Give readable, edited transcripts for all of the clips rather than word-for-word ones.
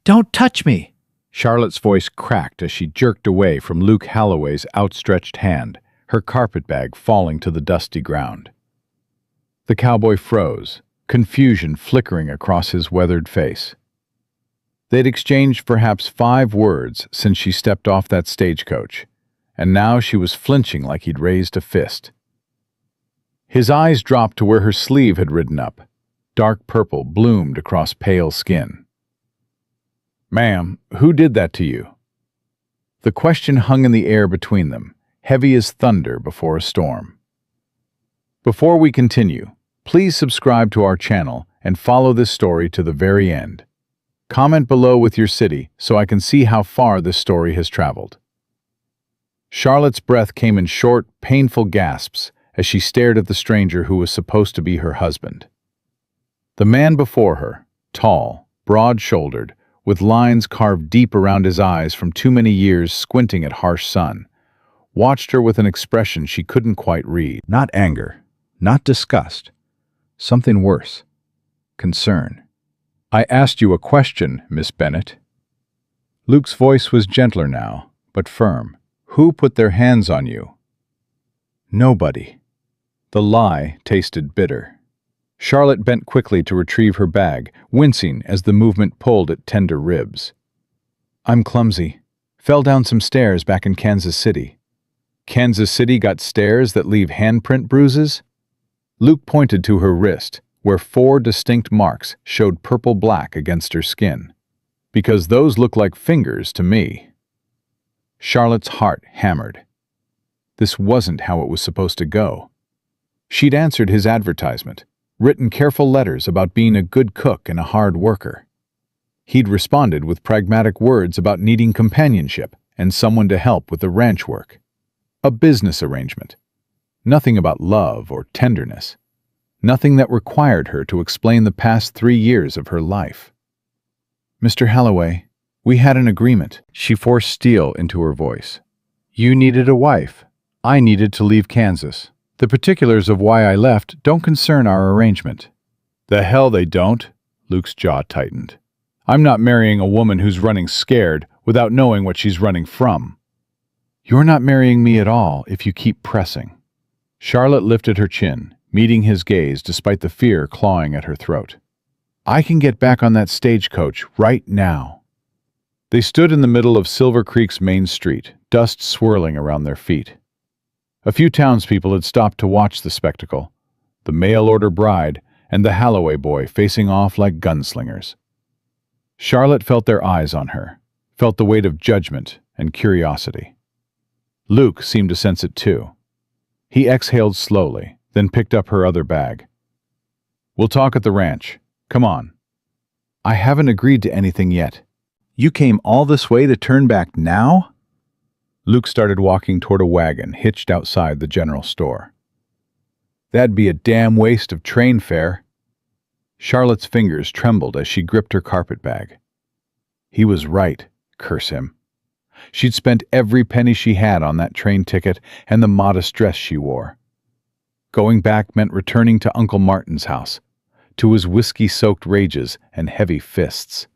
Don't touch me! Charlotte's voice cracked as she jerked away from Luke Halloway's outstretched hand, her carpetbag falling to the dusty ground. The cowboy froze, confusion flickering across his weathered face. They'd exchanged perhaps 5 words since she stepped off that stagecoach, and now she was flinching like he'd raised a fist. His eyes dropped to where her sleeve had ridden up. Dark purple bloomed across pale skin. "Ma'am, who did that to you?" The question hung in the air between them, heavy as thunder before a storm. Before we continue, please subscribe to our channel and follow this story to the very end. Comment below with your city so I can see how far this story has traveled. Charlotte's breath came in short, painful gasps as she stared at the stranger who was supposed to be her husband. The man before her, tall, broad-shouldered, with lines carved deep around his eyes from too many years squinting at harsh sun, watched her with an expression she couldn't quite read. Not anger, not disgust. Something worse. Concern. "I asked you a question, Miss Bennett." Luke's voice was gentler now, but firm. "Who put their hands on you?" "Nobody." The lie tasted bitter. Charlotte bent quickly to retrieve her bag, wincing as the movement pulled at tender ribs. "I'm clumsy. Fell down some stairs back in Kansas City." "Kansas City got stairs that leave handprint bruises?" Luke pointed to her wrist, where 4 distinct marks showed purple-black against her skin. "Because those look like fingers to me." Charlotte's heart hammered. This wasn't how it was supposed to go. She'd answered his advertisement, written careful letters about being a good cook and a hard worker. He'd responded with pragmatic words about needing companionship and someone to help with the ranch work. A business arrangement. Nothing about love or tenderness. Nothing that required her to explain the past 3 years of her life. "Mr. Halloway, we had an agreement." She forced steel into her voice. "You needed a wife. I needed to leave Kansas. The particulars of why I left don't concern our arrangement." "The hell they don't," Luke's jaw tightened. "I'm not marrying a woman who's running scared without knowing what she's running from." "You're not marrying me at all if you keep pressing." Charlotte lifted her chin, meeting his gaze despite the fear clawing at her throat. "I can get back on that stagecoach right now." They stood in the middle of Silver Creek's main street, dust swirling around their feet. A few townspeople had stopped to watch the spectacle, the mail-order bride and the Halloway boy facing off like gunslingers. Charlotte felt their eyes on her, felt the weight of judgment and curiosity. Luke seemed to sense it too. He exhaled slowly, then picked up her other bag. "We'll talk at the ranch. Come on." "I haven't agreed to anything yet." "You came all this way to turn back now?" Luke started walking toward a wagon hitched outside the general store. "That'd be a damn waste of train fare." Charlotte's fingers trembled as she gripped her carpetbag. He was right, curse him. She'd spent every penny she had on that train ticket and the modest dress she wore. Going back meant returning to Uncle Martin's house, to his whiskey-soaked rages and heavy fists,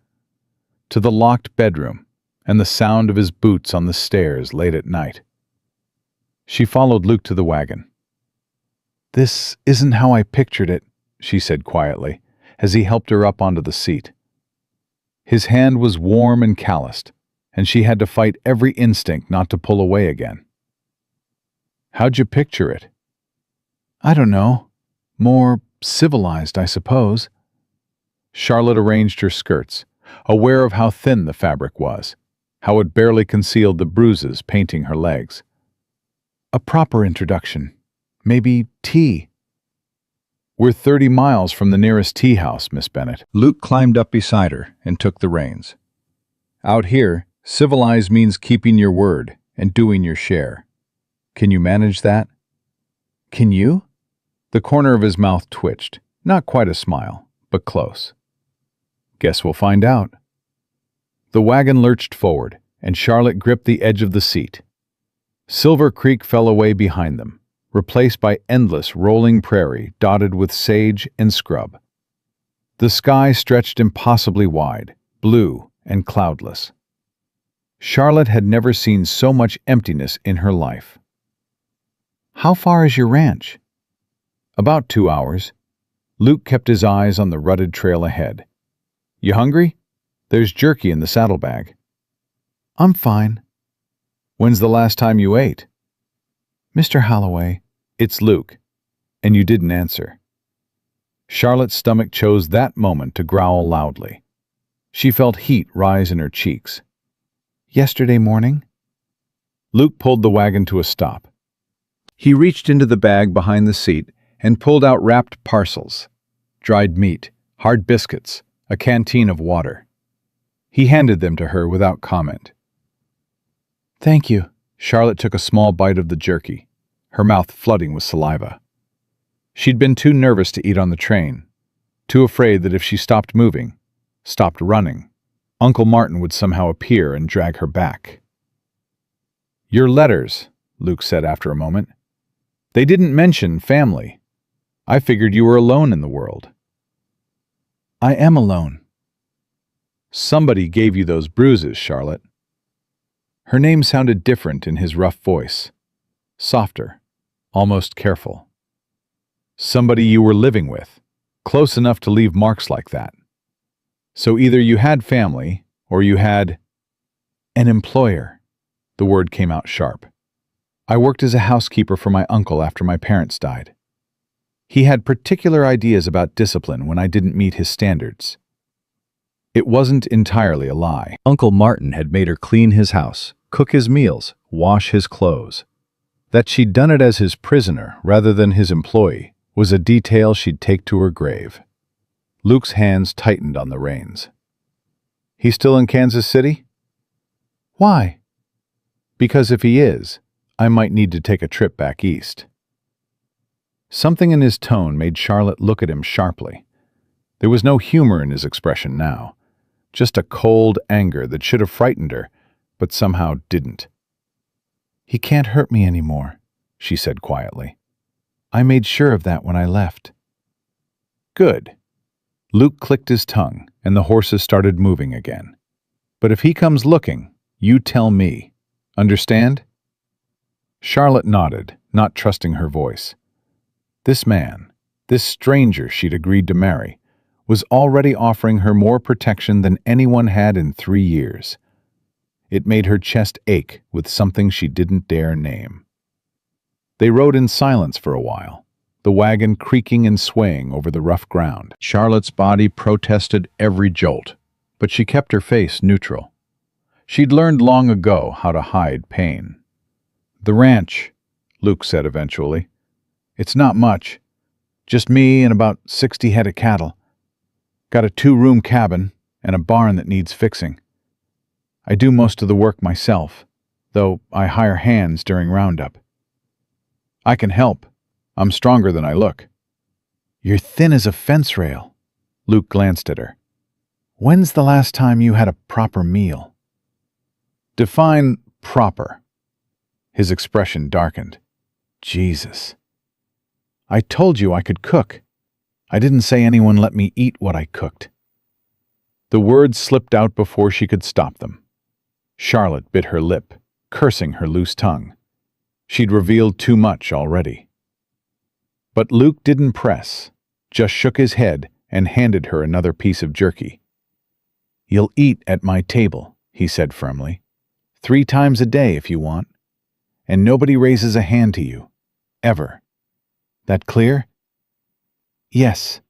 to the locked bedroom and the sound of his boots on the stairs late at night. She followed Luke to the wagon. "This isn't how I pictured it," she said quietly, as he helped her up onto the seat. His hand was warm and calloused, and she had to fight every instinct not to pull away again. "How'd you picture it?" "I don't know. More civilized, I suppose." Charlotte arranged her skirts, aware of how thin the fabric was, how it barely concealed the bruises painting her legs. "A proper introduction. Maybe tea." "We're 30 miles from the nearest tea house, Miss Bennett." Luke climbed up beside her and took the reins. "Out here, civilized means keeping your word and doing your share. Can you manage that?" "Can you?" The corner of his mouth twitched, not quite a smile, but close. "Guess we'll find out." The wagon lurched forward, and Charlotte gripped the edge of the seat. Silver Creek fell away behind them, replaced by endless rolling prairie dotted with sage and scrub. The sky stretched impossibly wide, blue and cloudless. Charlotte had never seen so much emptiness in her life. "How far is your ranch?" "About 2 hours." Luke kept his eyes on the rutted trail ahead. "You hungry? There's jerky in the saddlebag." "I'm fine." "When's the last time you ate?" "Mr. Holloway." "It's Luke." "And you didn't answer." Charlotte's stomach chose that moment to growl loudly. She felt heat rise in her cheeks. "Yesterday morning?" Luke pulled the wagon to a stop. He reached into the bag behind the seat and pulled out wrapped parcels, dried meat, hard biscuits, a canteen of water. He handed them to her without comment. "Thank you." Charlotte took a small bite of the jerky, her mouth flooding with saliva. She'd been too nervous to eat on the train, too afraid that if she stopped moving, stopped running, Uncle Martin would somehow appear and drag her back. "Your letters," Luke said after a moment. "They didn't mention family. I figured you were alone in the world." "I am alone." "Somebody gave you those bruises, Charlotte." Her name sounded different in his rough voice, softer, almost careful. "Somebody you were living with, close enough to leave marks like that. So either you had family, or you had—" "An employer." The word came out sharp. "I worked as a housekeeper for my uncle after my parents died. He had particular ideas about discipline when I didn't meet his standards." It wasn't entirely a lie. Uncle Martin had made her clean his house, cook his meals, wash his clothes. That she'd done it as his prisoner rather than his employee was a detail she'd take to her grave. Luke's hands tightened on the reins. "He's still in Kansas City?" "Why?" "Because if he is, I might need to take a trip back east." Something in his tone made Charlotte look at him sharply. There was no humor in his expression now, just a cold anger that should have frightened her, but somehow didn't. "He can't hurt me anymore," she said quietly. "I made sure of that when I left." "Good." Luke clicked his tongue, and the horses started moving again. "But if he comes looking, you tell me. Understand?" Charlotte nodded, not trusting her voice. This man, this stranger she'd agreed to marry, was already offering her more protection than anyone had in 3 years. It made her chest ache with something she didn't dare name. They rode in silence for a while, the wagon creaking and swaying over the rough ground. Charlotte's body protested every jolt, but she kept her face neutral. She'd learned long ago how to hide pain. "The ranch," Luke said eventually. "It's not much. Just me and about 60 head of cattle. Got a 2-room cabin and a barn that needs fixing. I do most of the work myself, though I hire hands during roundup. I can help. I'm stronger than I look." "You're thin as a fence rail." Luke glanced at her. "When's the last time you had a proper meal?" "Define proper." His expression darkened. "Jesus. I told you I could cook. I didn't say anyone let me eat what I cooked." The words slipped out before she could stop them. Charlotte bit her lip, cursing her loose tongue. She'd revealed too much already. But Luke didn't press, just shook his head and handed her another piece of jerky. "You'll eat at my table," he said firmly. 3 times a day if you want. And nobody raises a hand to you. Ever. That clear?" "Yes."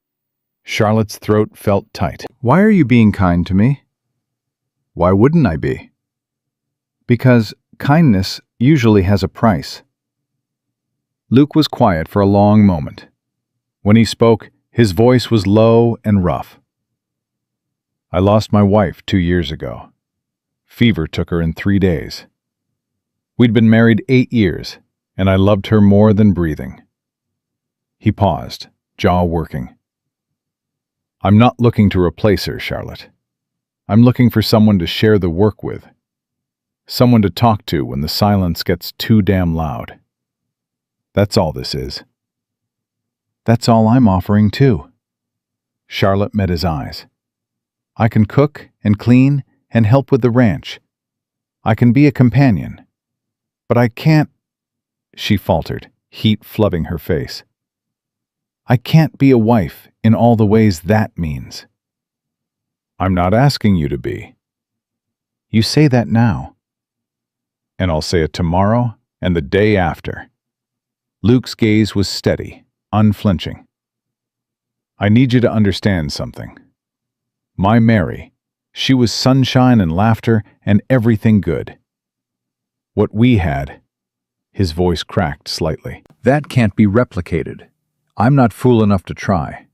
Charlotte's throat felt tight. Why are you being kind to me? Why wouldn't I be? Because kindness usually has a price. Luke was quiet for a long moment. When he spoke, his voice was low and rough. "I lost my wife 2 years ago. Fever took her in 3 days. We'd been married 8 years, and I loved her more than breathing." He paused, jaw working. "I'm not looking to replace her, Charlotte. I'm looking for someone to share the work with. Someone to talk to when the silence gets too damn loud. That's all this is." "That's all I'm offering, too." Charlotte met his eyes. "I can cook and clean and help with the ranch. I can be a companion. But I can't," she faltered, heat flooding her face. "I can't be a wife in all the ways that means." "I'm not asking you to be." "You say that now." "And I'll say it tomorrow and the day after." Luke's gaze was steady, unflinching. "I need you to understand something. My Mary, she was sunshine and laughter and everything good. What we had," his voice cracked slightly, "That can't be replicated. I'm not fool enough to try.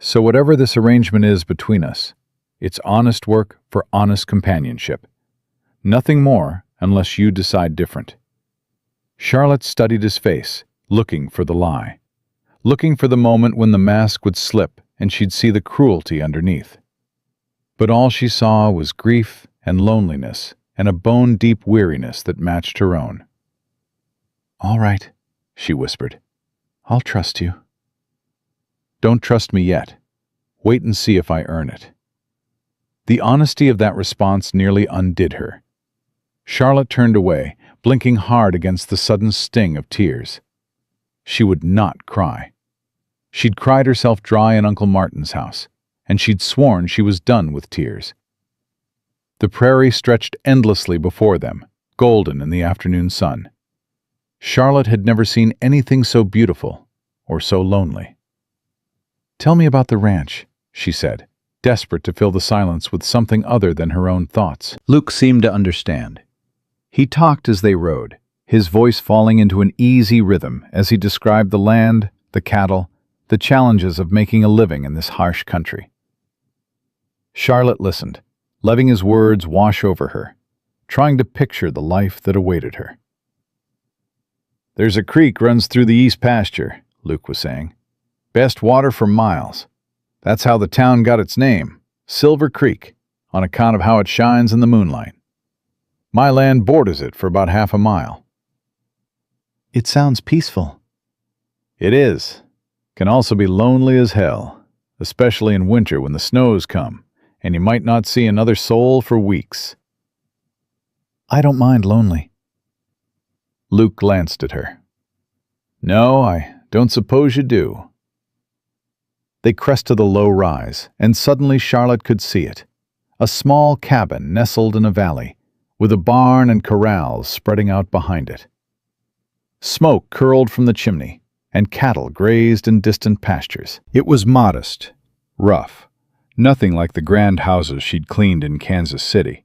"So whatever this arrangement is between us, it's honest work for honest companionship. Nothing more unless you decide different." Charlotte studied his face, looking for the lie, looking for the moment when the mask would slip and she'd see the cruelty underneath. But all she saw was grief and loneliness and a bone-deep weariness that matched her own. "All right," she whispered. "I'll trust you." "Don't trust me yet. Wait and see if I earn it." The honesty of that response nearly undid her. Charlotte turned away, blinking hard against the sudden sting of tears. She would not cry. She'd cried herself dry in Uncle Martin's house, and she'd sworn she was done with tears. The prairie stretched endlessly before them, golden in the afternoon sun. Charlotte had never seen anything so beautiful or so lonely. "Tell me about the ranch," she said, desperate to fill the silence with something other than her own thoughts. Luke seemed to understand. He talked as they rode, his voice falling into an easy rhythm as he described the land, the cattle, the challenges of making a living in this harsh country. Charlotte listened, letting his words wash over her, trying to picture the life that awaited her. "There's a creek runs through the east pasture," Luke was saying. "Best water for miles. That's how the town got its name, Silver Creek, on account of how it shines in the moonlight. My land borders it for about half a mile." "It sounds peaceful." "It is. Can also be lonely as hell, especially in winter when the snows come, and you might not see another soul for weeks." "I don't mind lonely." Luke glanced at her. "No, I don't suppose you do." They crested a low rise, and suddenly Charlotte could see it. A small cabin nestled in a valley, with a barn and corrals spreading out behind it. Smoke curled from the chimney, and cattle grazed in distant pastures. It was modest, rough, nothing like the grand houses she'd cleaned in Kansas City.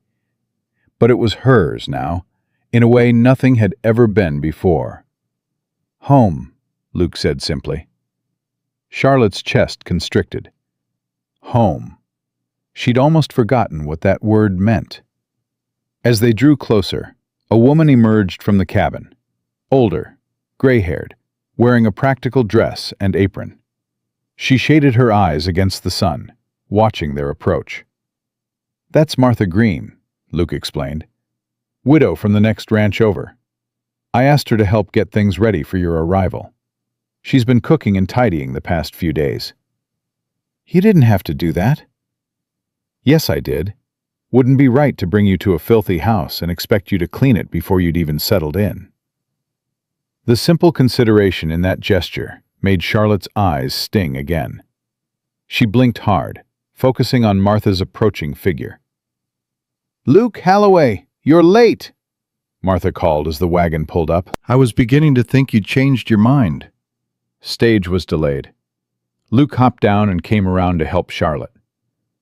But it was hers now, in a way nothing had ever been before. "Home," Luke said simply. Charlotte's chest constricted. Home. She'd almost forgotten what that word meant. As they drew closer, a woman emerged from the cabin, older, gray-haired, wearing a practical dress and apron. She shaded her eyes against the sun, watching their approach. "That's Martha Green," Luke explained. "Widow from the next ranch over. I asked her to help get things ready for your arrival. She's been cooking and tidying the past few days." "You didn't have to do that." "Yes, I did. Wouldn't be right to bring you to a filthy house and expect you to clean it before you'd even settled in." The simple consideration in that gesture made Charlotte's eyes sting again. She blinked hard, focusing on Martha's approaching figure. "Luke Halloway, you're late," Martha called as the wagon pulled up. "I was beginning to think you'd changed your mind." Stage was delayed. Luke hopped down and came around to help Charlotte.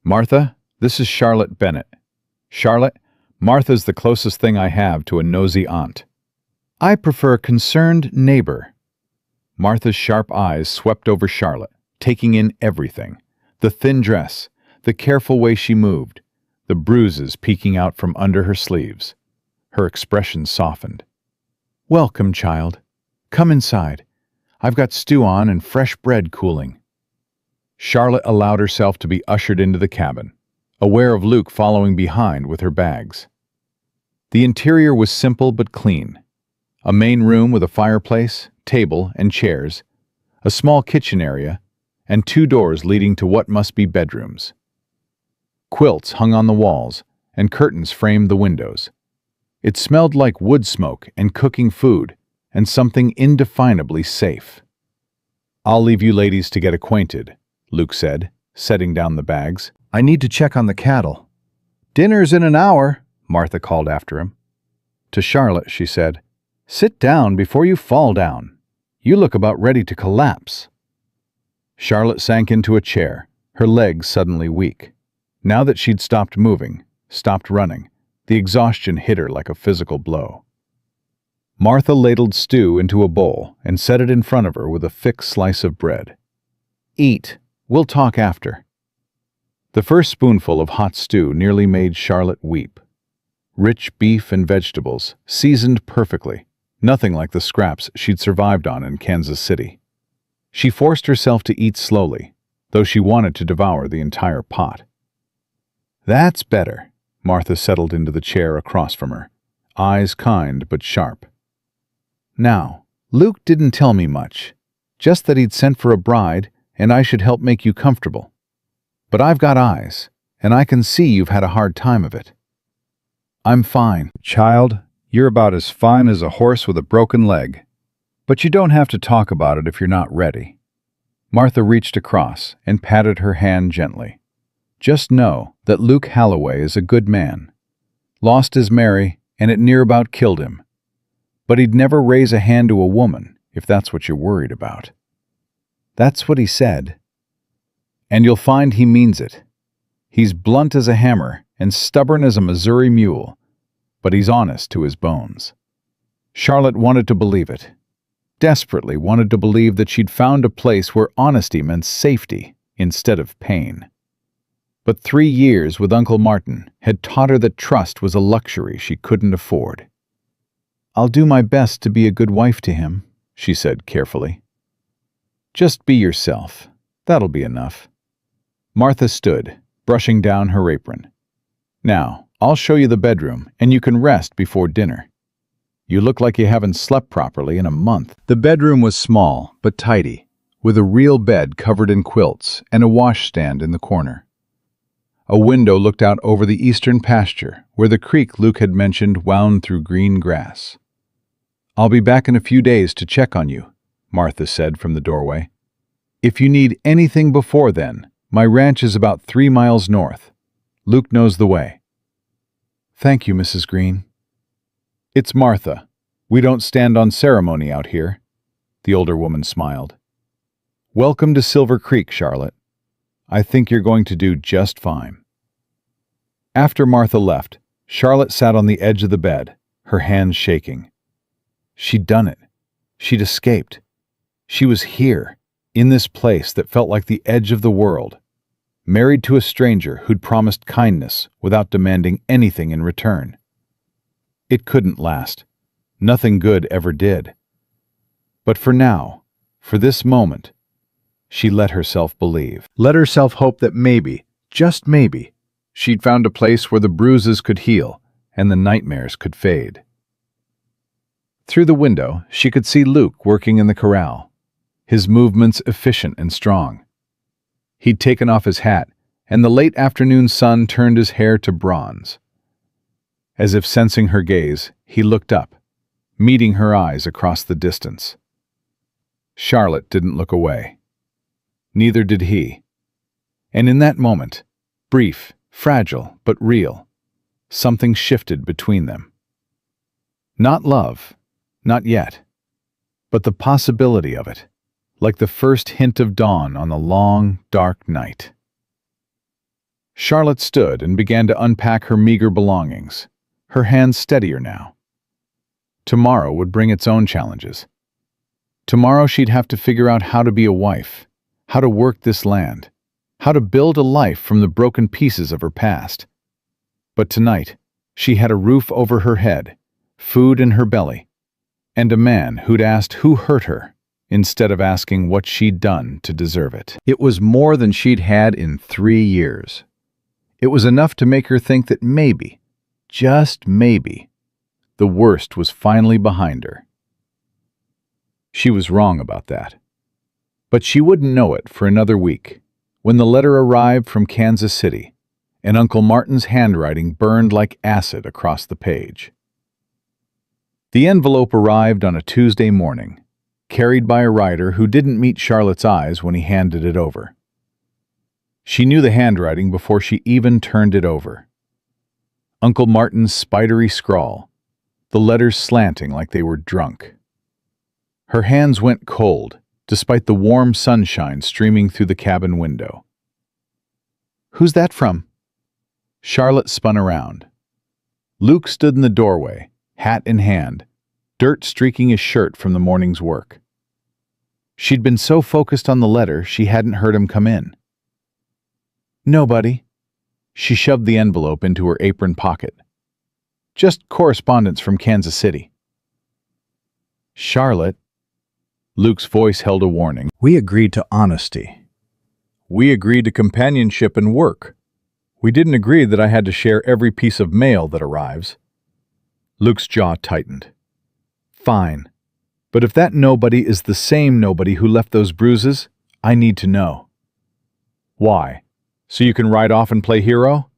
"Martha, this is Charlotte Bennett. Charlotte, Martha's the closest thing I have to a nosy aunt." "I prefer concerned neighbor." Martha's sharp eyes swept over Charlotte, taking in everything. The thin dress, the careful way she moved, the bruises peeking out from under her sleeves. Her expression softened. "Welcome, child. Come inside. I've got stew on and fresh bread cooling." Charlotte allowed herself to be ushered into the cabin, aware of Luke following behind with her bags. The interior was simple but clean. A main room with a fireplace, table, and chairs, a small kitchen area, and 2 doors leading to what must be bedrooms. Quilts hung on the walls, and curtains framed the windows. It smelled like wood smoke and cooking food, and something indefinably safe. "I'll leave you ladies to get acquainted," Luke said, setting down the bags. "I need to check on the cattle." "Dinner's in an hour," Martha called after him. To Charlotte, she said, "Sit down before you fall down. You look about ready to collapse." Charlotte sank into a chair, her legs suddenly weak. Now that she'd stopped moving, stopped running, the exhaustion hit her like a physical blow. Martha ladled stew into a bowl and set it in front of her with a thick slice of bread. "Eat. We'll talk after." The first spoonful of hot stew nearly made Charlotte weep. Rich beef and vegetables, seasoned perfectly, nothing like the scraps she'd survived on in Kansas City. She forced herself to eat slowly, though she wanted to devour the entire pot. "That's better." Martha settled into the chair across from her, eyes kind but sharp. "Now, Luke didn't tell me much, just that he'd sent for a bride and I should help make you comfortable. But I've got eyes, and I can see you've had a hard time of it." "I'm fine." "Child, you're about as fine as a horse with a broken leg. But you don't have to talk about it if you're not ready." Martha reached across and patted her hand gently. "Just know that Luke Halloway is a good man. Lost his Mary, and it near about killed him. But he'd never raise a hand to a woman, if that's what you're worried about." "That's what he said." "And you'll find he means it. He's blunt as a hammer and stubborn as a Missouri mule, but he's honest to his bones." Charlotte wanted to believe it. Desperately wanted to believe that she'd found a place where honesty meant safety instead of pain. But 3 years with Uncle Martin had taught her that trust was a luxury she couldn't afford. "I'll do my best to be a good wife to him," she said carefully. "Just be yourself. That'll be enough." Martha stood, brushing down her apron. "Now, I'll show you the bedroom, and you can rest before dinner. You look like you haven't slept properly in a month." The bedroom was small but tidy, with a real bed covered in quilts and a washstand in the corner. A window looked out over the eastern pasture, where the creek Luke had mentioned wound through green grass. "I'll be back in a few days to check on you," Martha said from the doorway. "If you need anything before then, my ranch is about 3 miles north. Luke knows the way." "Thank you, Mrs. Green." "It's Martha. We don't stand on ceremony out here." The older woman smiled. "Welcome to Silver Creek, Charlotte. I think you're going to do just fine." After Martha left, Charlotte sat on the edge of the bed, her hands shaking. She'd done it. She'd escaped. She was here, in this place that felt like the edge of the world, married to a stranger who'd promised kindness without demanding anything in return. It couldn't last. Nothing good ever did. But for now, for this moment, she let herself believe. Let herself hope that maybe, just maybe, she'd found a place where the bruises could heal and the nightmares could fade. Through the window, she could see Luke working in the corral, his movements efficient and strong. He'd taken off his hat, and the late afternoon sun turned his hair to bronze. As if sensing her gaze, he looked up, meeting her eyes across the distance. Charlotte didn't look away. Neither did he. And in that moment, brief, fragile, but real, something shifted between them. Not love, not yet, but the possibility of it, like the first hint of dawn on the long, dark night. Charlotte stood and began to unpack her meager belongings, her hands steadier now. Tomorrow would bring its own challenges. Tomorrow she'd have to figure out how to be a wife, how to work this land, how to build a life from the broken pieces of her past. But tonight, she had a roof over her head, food in her belly, and a man who'd asked who hurt her instead of asking what she'd done to deserve it. It was more than she'd had in 3 years. It was enough to make her think that maybe, just maybe, the worst was finally behind her. She was wrong about that. But she wouldn't know it for another week, when the letter arrived from Kansas City, and Uncle Martin's handwriting burned like acid across the page. The envelope arrived on a Tuesday morning, carried by a rider who didn't meet Charlotte's eyes when he handed it over. She knew the handwriting before she even turned it over. Uncle Martin's spidery scrawl, the letters slanting like they were drunk. Her hands went cold, despite the warm sunshine streaming through the cabin window. "Who's that from?" Charlotte spun around. Luke stood in the doorway, hat in hand, dirt streaking his shirt from the morning's work. She'd been so focused on the letter she hadn't heard him come in. "Nobody." She shoved the envelope into her apron pocket. "Just correspondence from Kansas City." "Charlotte," Luke's voice held a warning. "We agreed to honesty. We agreed to companionship and work. We didn't agree that I had to share every piece of mail that arrives." Luke's jaw tightened. "Fine. But if that nobody is the same nobody who left those bruises, I need to know." "Why? So you can ride off and play hero?"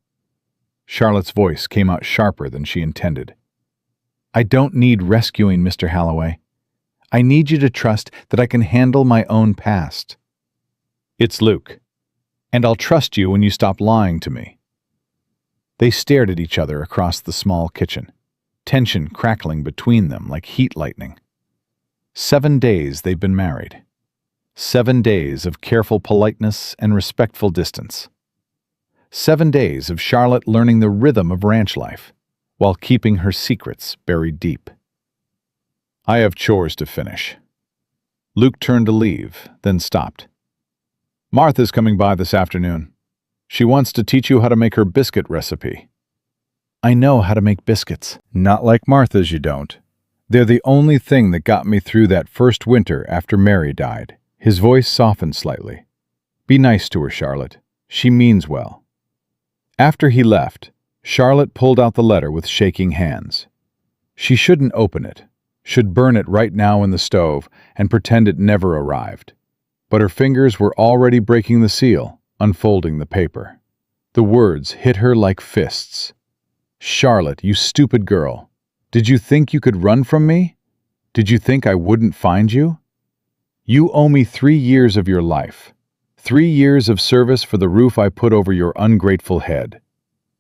Charlotte's voice came out sharper than she intended. "I don't need rescuing, Mr. Halloway. I need you to trust that I can handle my own past." "It's Luke. And I'll trust you when you stop lying to me." They stared at each other across the small kitchen, tension crackling between them like heat lightning. 7 days they'd been married. 7 days of careful politeness and respectful distance. 7 days of Charlotte learning the rhythm of ranch life, while keeping her secrets buried deep. "I have chores to finish." Luke turned to leave, then stopped. "Martha's coming by this afternoon. She wants to teach you how to make her biscuit recipe." "I know how to make biscuits." "Not like Martha's, you don't. They're the only thing that got me through that first winter after Mary died." His voice softened slightly. "Be nice to her, Charlotte. She means well." After he left, Charlotte pulled out the letter with shaking hands. She shouldn't open it, should burn it right now in the stove and pretend it never arrived. But her fingers were already breaking the seal, unfolding the paper. The words hit her like fists. "Charlotte, you stupid girl. Did you think you could run from me? Did you think I wouldn't find you? You owe me 3 years of your life. 3 years of service for the roof I put over your ungrateful head.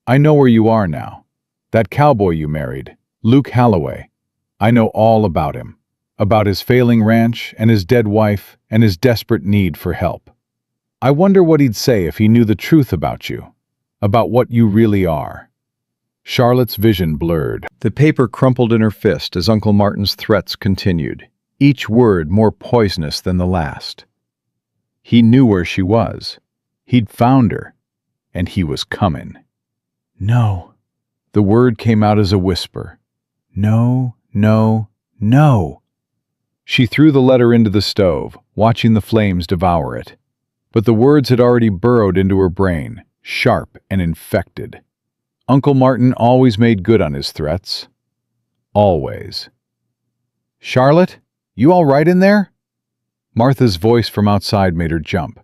I know where you are now. That cowboy you married, Luke Halloway. I know all about him. About his failing ranch and his dead wife and his desperate need for help. I wonder what he'd say if he knew the truth about you, about what you really are." Charlotte's vision blurred. The paper crumpled in her fist as Uncle Martin's threats continued, each word more poisonous than the last. He knew where she was. He'd found her, and he was coming. "No." The word came out as a whisper. "No, no, no." She threw the letter into the stove, watching the flames devour it. But the words had already burrowed into her brain, sharp and infected. Uncle Martin always made good on his threats. Always. "Charlotte, you all right in there?" Martha's voice from outside made her jump.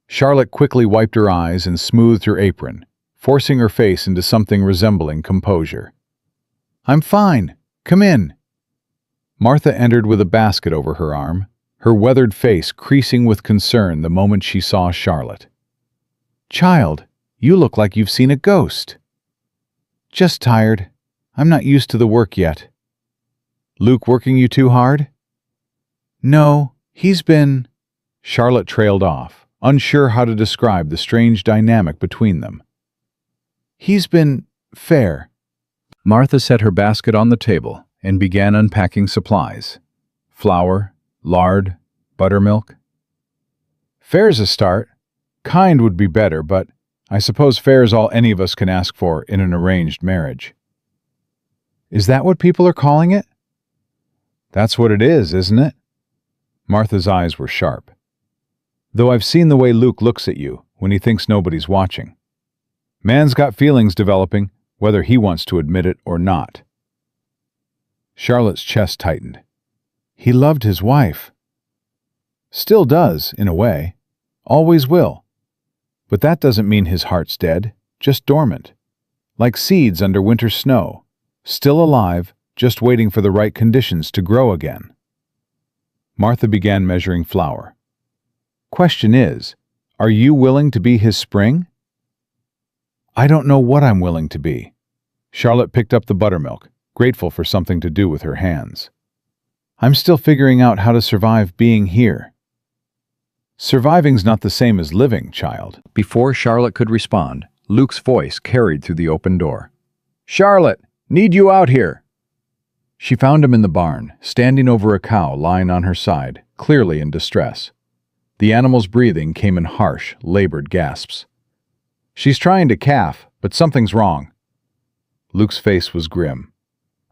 Charlotte quickly wiped her eyes and smoothed her apron, forcing her face into something resembling composure. "I'm fine. Come in." Martha entered with a basket over her arm, her weathered face creasing with concern the moment she saw Charlotte. "Child, you look like you've seen a ghost." "Just tired. I'm not used to the work yet." "Luke working you too hard?" "No, he's been—" Charlotte trailed off, unsure how to describe the strange dynamic between them. "He's been fair." Martha set her basket on the table and began unpacking supplies. Flour, lard, buttermilk. "Fair's a start. Kind would be better, but I suppose fair's all any of us can ask for in an arranged marriage." "Is that what people are calling it?" "That's what it is, isn't it?" Martha's eyes were sharp. "Though I've seen the way Luke looks at you when he thinks nobody's watching. Man's got feelings developing, whether he wants to admit it or not." Charlotte's chest tightened. He loved his wife. Still does, in a way. Always will. But that doesn't mean his heart's dead. just dormant, like seeds under winter snow, still alive, just waiting for the right conditions to grow again. Martha began measuring flour. Question is, are you willing to be his spring? I don't know what I'm willing to be. Charlotte picked up the buttermilk, grateful for something to do with her hands. I'm still figuring out how to survive being here. Surviving's not the same as living, child. Before Charlotte could respond, Luke's voice carried through the open door. Charlotte, need you out here. She found him in the barn, standing over a cow lying on her side, clearly in distress. The animal's breathing came in harsh, labored gasps. She's trying to calf, but something's wrong. Luke's face was grim.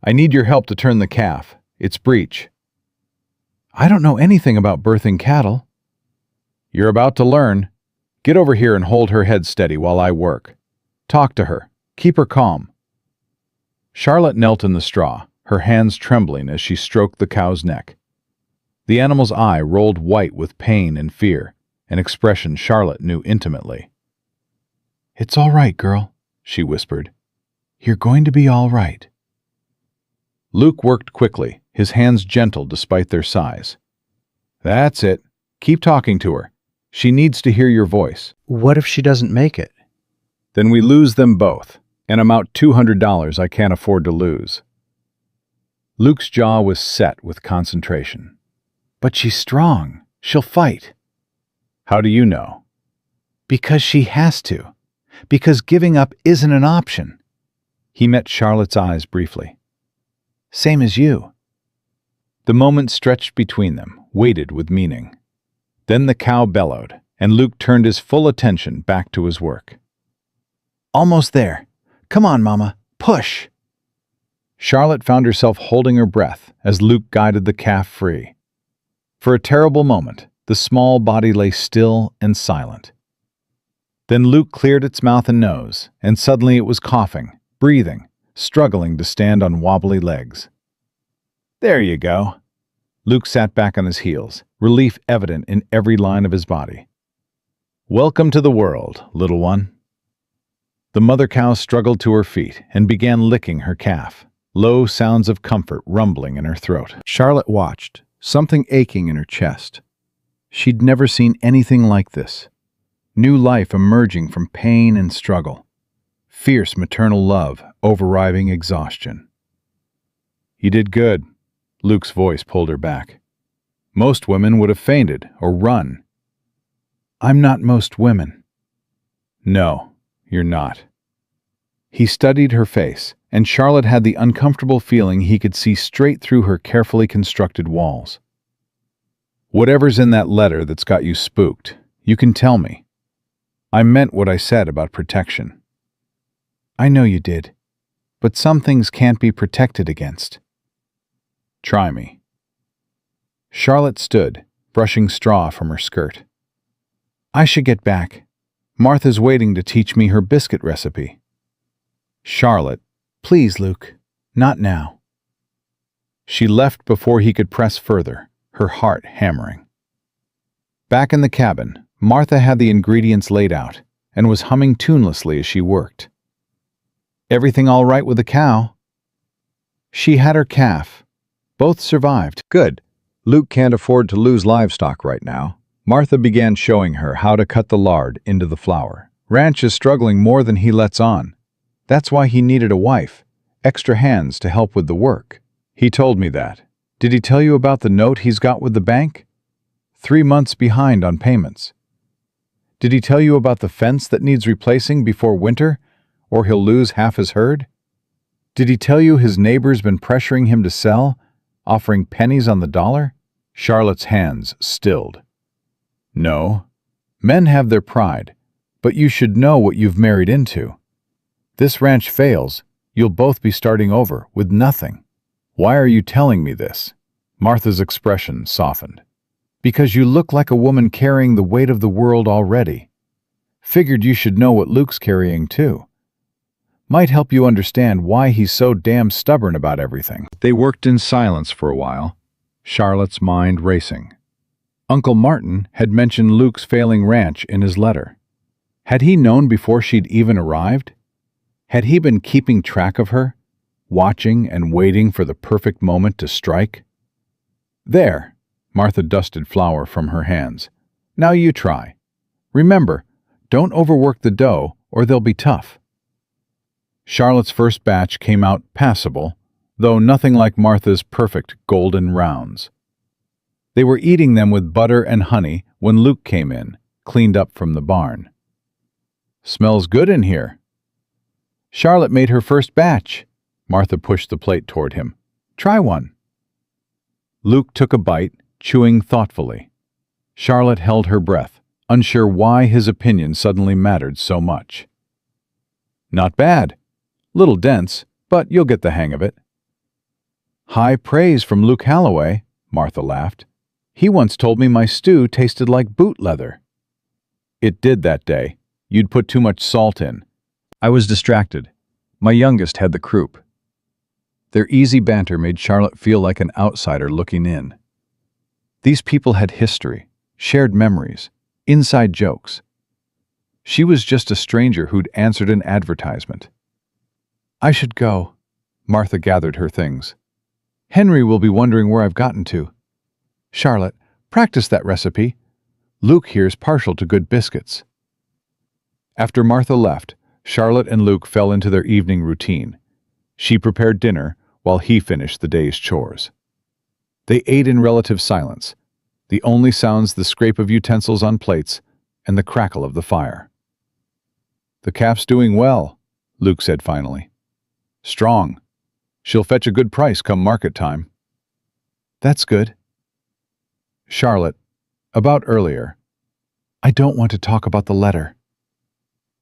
I need your help to turn the calf. It's breech. I don't know anything about birthing cattle. You're about to learn. Get over here and hold her head steady while I work. Talk to her. Keep her calm. Charlotte knelt in the straw, her hands trembling as she stroked the cow's neck. The animal's eye rolled white with pain and fear, an expression Charlotte knew intimately. It's all right, girl, she whispered. You're going to be all right. Luke worked quickly, his hands gentle despite their size. That's it. Keep talking to her. She needs to hear your voice. What if she doesn't make it? Then we lose them both, an amount $200 I can't afford to lose. Luke's jaw was set with concentration. But she's strong. She'll fight. How do you know? Because she has to. Because giving up isn't an option. He met Charlotte's eyes briefly. Same as you. The moment stretched between them, weighted with meaning. Then the cow bellowed, and Luke turned his full attention back to his work. Almost there. Come on, Mama. Push. Charlotte found herself holding her breath as Luke guided the calf free. For a terrible moment, the small body lay still and silent. Then Luke cleared its mouth and nose, and suddenly it was coughing, breathing, struggling to stand on wobbly legs. There you go. Luke sat back on his heels, relief evident in every line of his body. Welcome to the world, little one. The mother cow struggled to her feet and began licking her calf, low sounds of comfort rumbling in her throat. Charlotte watched, something aching in her chest. She'd never seen anything like this. New life emerging from pain and struggle. Fierce maternal love overriding exhaustion. You did good. Luke's voice pulled her back. Most women would have fainted or run. I'm not most women. No, you're not. He studied her face, and Charlotte had the uncomfortable feeling he could see straight through her carefully constructed walls. Whatever's in that letter that's got you spooked, you can tell me. I meant what I said about protection. I know you did, but some things can't be protected against. Try me. Charlotte stood, brushing straw from her skirt. I should get back. Martha's waiting to teach me her biscuit recipe. Charlotte, please, Luke, not now. She left before he could press further, her heart hammering. Back in the cabin, Martha had the ingredients laid out and was humming tunelessly as she worked. Everything all right with the cow? She had her calf. Both survived. Good. Luke can't afford to lose livestock right now. Martha began showing her how to cut the lard into the flour. Ranch is struggling more than he lets on. That's why he needed a wife, extra hands to help with the work. He told me that. Did he tell you about the note he's got with the bank? 3 months behind on payments. Did he tell you about the fence that needs replacing before winter, or he'll lose half his herd? Did he tell you his neighbor's been pressuring him to sell, offering pennies on the dollar? Charlotte's hands stilled. No. Men have their pride, but you should know what you've married into. This ranch fails, you'll both be starting over with nothing. Why are you telling me this? Martha's expression softened. Because you look like a woman carrying the weight of the world already. Figured you should know what Luke's carrying too. Might help you understand why he's so damn stubborn about everything. They worked in silence for a while, Charlotte's mind racing. Uncle Martin had mentioned Luke's failing ranch in his letter. Had he known before she'd even arrived? Had he been keeping track of her, watching and waiting for the perfect moment to strike? There, Martha dusted flour from her hands. Now you try. Remember, don't overwork the dough or they'll be tough. Charlotte's first batch came out passable, though nothing like Martha's perfect golden rounds. They were eating them with butter and honey when Luke came in, cleaned up from the barn. "Smells good in here." "Charlotte made her first batch." Martha pushed the plate toward him. "Try one." Luke took a bite, chewing thoughtfully. Charlotte held her breath, unsure why his opinion suddenly mattered so much. "Not bad. Little dense, but you'll get the hang of it." "High praise from Luke Halloway," Martha laughed. "He once told me my stew tasted like boot leather." "It did that day. You'd put too much salt in." I was distracted. My youngest had the croup. Their easy banter made Charlotte feel like an outsider looking in. These people had history, shared memories, inside jokes. She was just a stranger who'd answered an advertisement. "I should go." Martha gathered her things. "Henry will be wondering where I've gotten to. Charlotte, practice that recipe. Luke here's partial to good biscuits." After Martha left, Charlotte and Luke fell into their evening routine. She prepared dinner while he finished the day's chores. They ate in relative silence, the only sounds the scrape of utensils on plates and the crackle of the fire. "The calf's doing well," Luke said finally. "Strong. She'll fetch a good price come market time." "That's good." "Charlotte, about earlier." "I don't want to talk about the letter."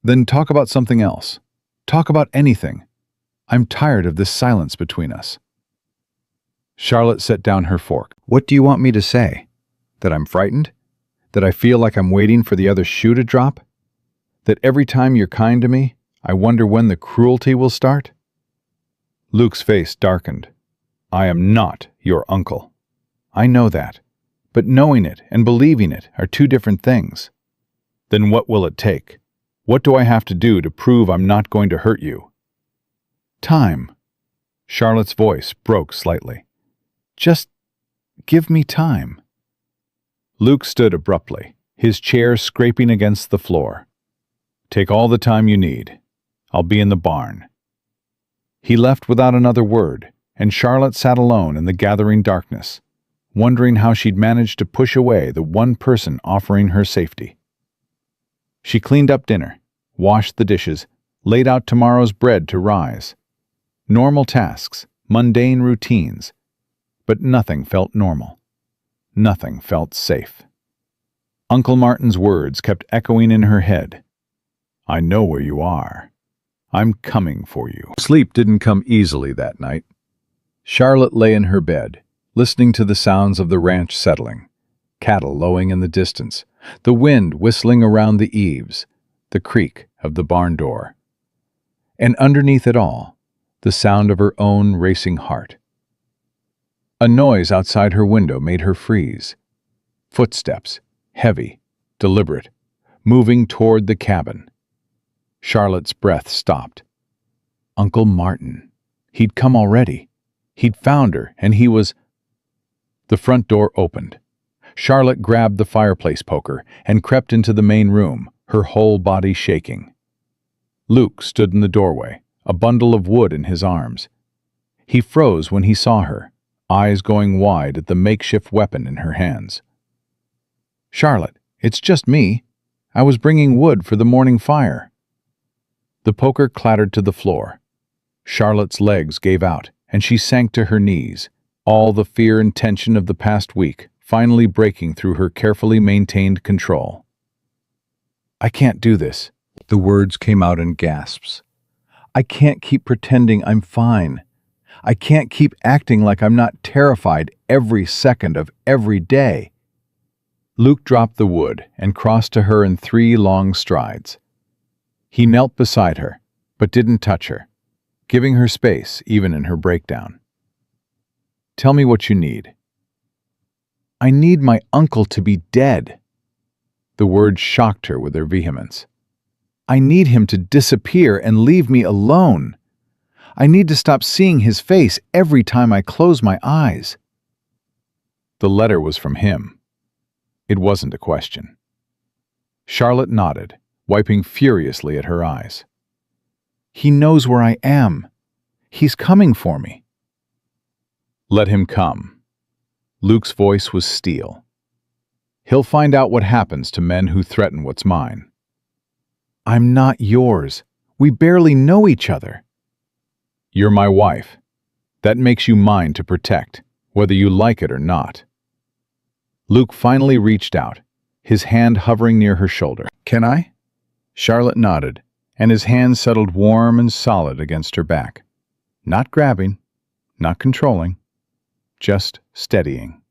"Then talk about something else. Talk about anything. I'm tired of this silence between us." Charlotte set down her fork. "What do you want me to say? That I'm frightened? That I feel like I'm waiting for the other shoe to drop? That every time you're kind to me, I wonder when the cruelty will start?" Luke's face darkened. "I am not your uncle." "I know that. But knowing it and believing it are two different things." "Then what will it take? What do I have to do to prove I'm not going to hurt you?" "Time." Charlotte's voice broke slightly. "Just give me time." Luke stood abruptly, his chair scraping against the floor. "Take all the time you need. I'll be in the barn." He left without another word, and Charlotte sat alone in the gathering darkness, wondering how she'd managed to push away the one person offering her safety. She cleaned up dinner, washed the dishes, laid out tomorrow's bread to rise. Normal tasks, mundane routines, but nothing felt normal. Nothing felt safe. Uncle Martin's words kept echoing in her head. "I know where you are. I'm coming for you." Sleep didn't come easily that night. Charlotte lay in her bed, listening to the sounds of the ranch settling, cattle lowing in the distance, the wind whistling around the eaves, the creak of the barn door. And underneath it all, the sound of her own racing heart. A noise outside her window made her freeze. Footsteps, heavy, deliberate, moving toward the cabin. Charlotte's breath stopped. Uncle Martin. He'd come already. He'd found her, and he was... The front door opened. Charlotte grabbed the fireplace poker and crept into the main room, her whole body shaking. Luke stood in the doorway, a bundle of wood in his arms. He froze when he saw her, eyes going wide at the makeshift weapon in her hands. "Charlotte, it's just me. I was bringing wood for the morning fire." The poker clattered to the floor. Charlotte's legs gave out, and she sank to her knees, all the fear and tension of the past week finally breaking through her carefully maintained control. "I can't do this." The words came out in gasps. "I can't keep pretending I'm fine. I can't keep acting like I'm not terrified every second of every day." Luke dropped the wood and crossed to her in 3 long strides. He knelt beside her, but didn't touch her, giving her space even in her breakdown. "Tell me what you need." "I need my uncle to be dead." The words shocked her with their vehemence. I need him to disappear and leave me alone. I need to stop seeing his face every time I close my eyes." The letter was from him. It wasn't a question. Charlotte nodded, wiping furiously at her eyes. "He knows where I am. He's coming for me." "Let him come." Luke's voice was steel. "He'll find out what happens to men who threaten what's mine." "I'm not yours. We barely know each other." "You're my wife. That makes you mine to protect, whether you like it or not." Luke finally reached out, his hand hovering near her shoulder. "Can I?" Charlotte nodded, and his hand settled warm and solid against her back. Not grabbing, not controlling, just steadying.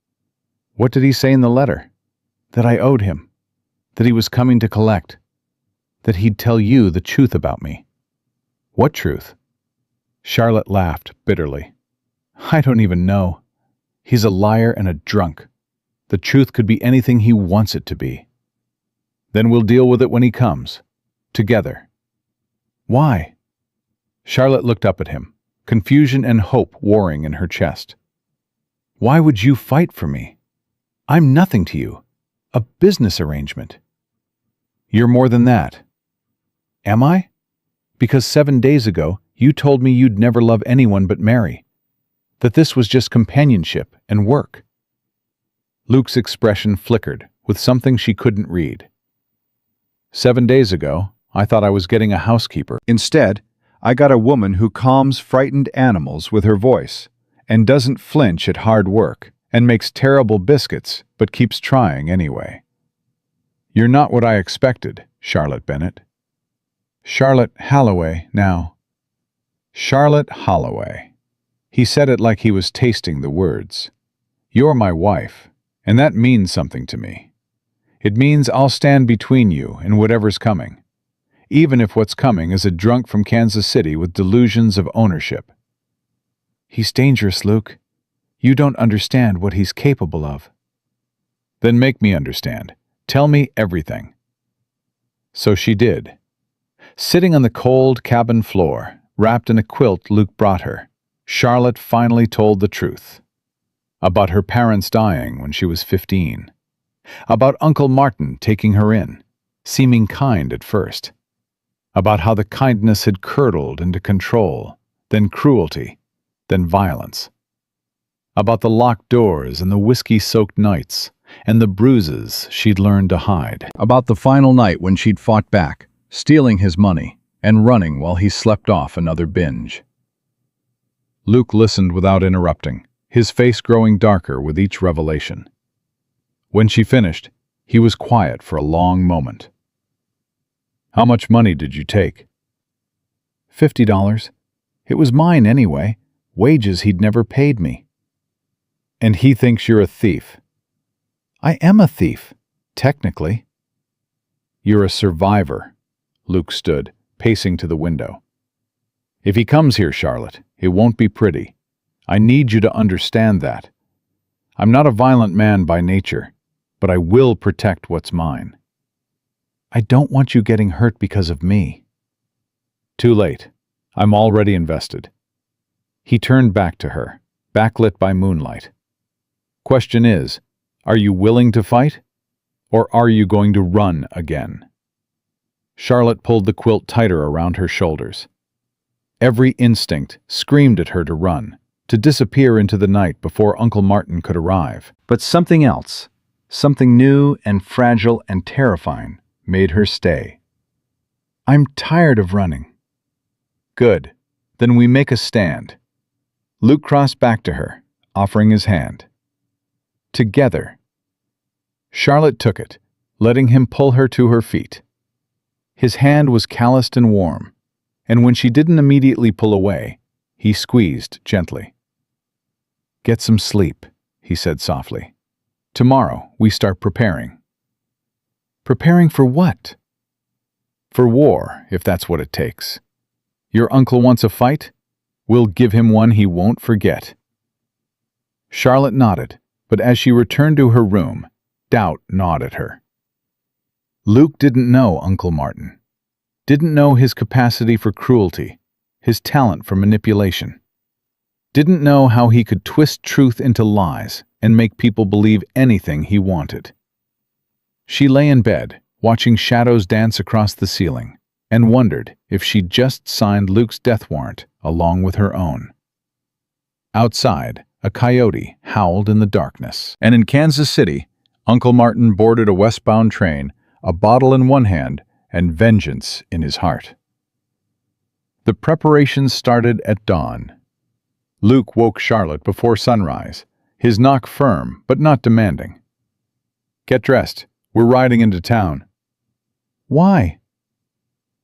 "What did he say in the letter?" "That I owed him. That he was coming to collect. That he'd tell you the truth about me." "What truth?" Charlotte laughed bitterly. "I don't even know. He's a liar and a drunk. The truth could be anything he wants it to be." "Then we'll deal with it when he comes. Together." "Why?" Charlotte looked up at him, confusion and hope warring in her chest. "Why would you fight for me? I'm nothing to you. A business arrangement." "You're more than that." "Am I? Because 7 days ago, you told me you'd never love anyone but Mary. That this was just companionship and work." Luke's expression flickered with something she couldn't read. 7 days ago, I thought I was getting a housekeeper. Instead, I got a woman who calms frightened animals with her voice and doesn't flinch at hard work and makes terrible biscuits but keeps trying anyway. You're not what I expected, Charlotte Bennett. Charlotte Holloway, now. Charlotte Holloway. He said it like he was tasting the words. You're my wife, and that means something to me. It means I'll stand between you and whatever's coming, even if what's coming is a drunk from Kansas City with delusions of ownership. "He's dangerous, Luke. You don't understand what he's capable of." Then make me understand. Tell me everything. So she did. Sitting on the cold cabin floor, wrapped in a quilt Luke brought her, Charlotte finally told the truth. About her parents dying when she was 15. About Uncle Martin taking her in, seeming kind at first. About how the kindness had curdled into control, then cruelty, then violence. About the locked doors and the whiskey-soaked nights, and the bruises she'd learned to hide. About the final night when she'd fought back, stealing his money, and running while he slept off another binge. Luke listened without interrupting, his face growing darker with each revelation. When she finished, he was quiet for a long moment. How much money did you take? $50. It was mine anyway, wages he'd never paid me. And he thinks you're a thief. I am a thief, technically. You're a survivor. Luke stood, pacing to the window. If he comes here, Charlotte, it won't be pretty. I need you to understand that. I'm not a violent man by nature, but I will protect what's mine. I don't want you getting hurt because of me. Too late. I'm already invested. He turned back to her, backlit by moonlight. Question is, are you willing to fight? Or are you going to run again? Charlotte pulled the quilt tighter around her shoulders. Every instinct screamed at her to run, to disappear into the night before Uncle Martin could arrive. But something else, something new and fragile and terrifying, made her stay. I'm tired of running. Good. Then we make a stand. Luke crossed back to her, offering his hand. Together. Charlotte took it, letting him pull her to her feet. His hand was calloused and warm, and when she didn't immediately pull away, he squeezed gently. Get some sleep, he said softly. Tomorrow we start preparing. Preparing for what? For war, if that's what it takes. Your uncle wants a fight? We'll give him one he won't forget. Charlotte nodded, but as she returned to her room, doubt gnawed at her. Luke didn't know Uncle Martin. Didn't know his capacity for cruelty, his talent for manipulation. Didn't know how he could twist truth into lies and make people believe anything he wanted. She lay in bed, watching shadows dance across the ceiling, and wondered if she'd just signed Luke's death warrant along with her own. Outside, a coyote howled in the darkness. And in Kansas City, Uncle Martin boarded a westbound train, a bottle in one hand and vengeance in his heart. The preparations started at dawn. Luke woke Charlotte before sunrise, his knock firm but not demanding. "Get dressed. We're riding into town." "Why?"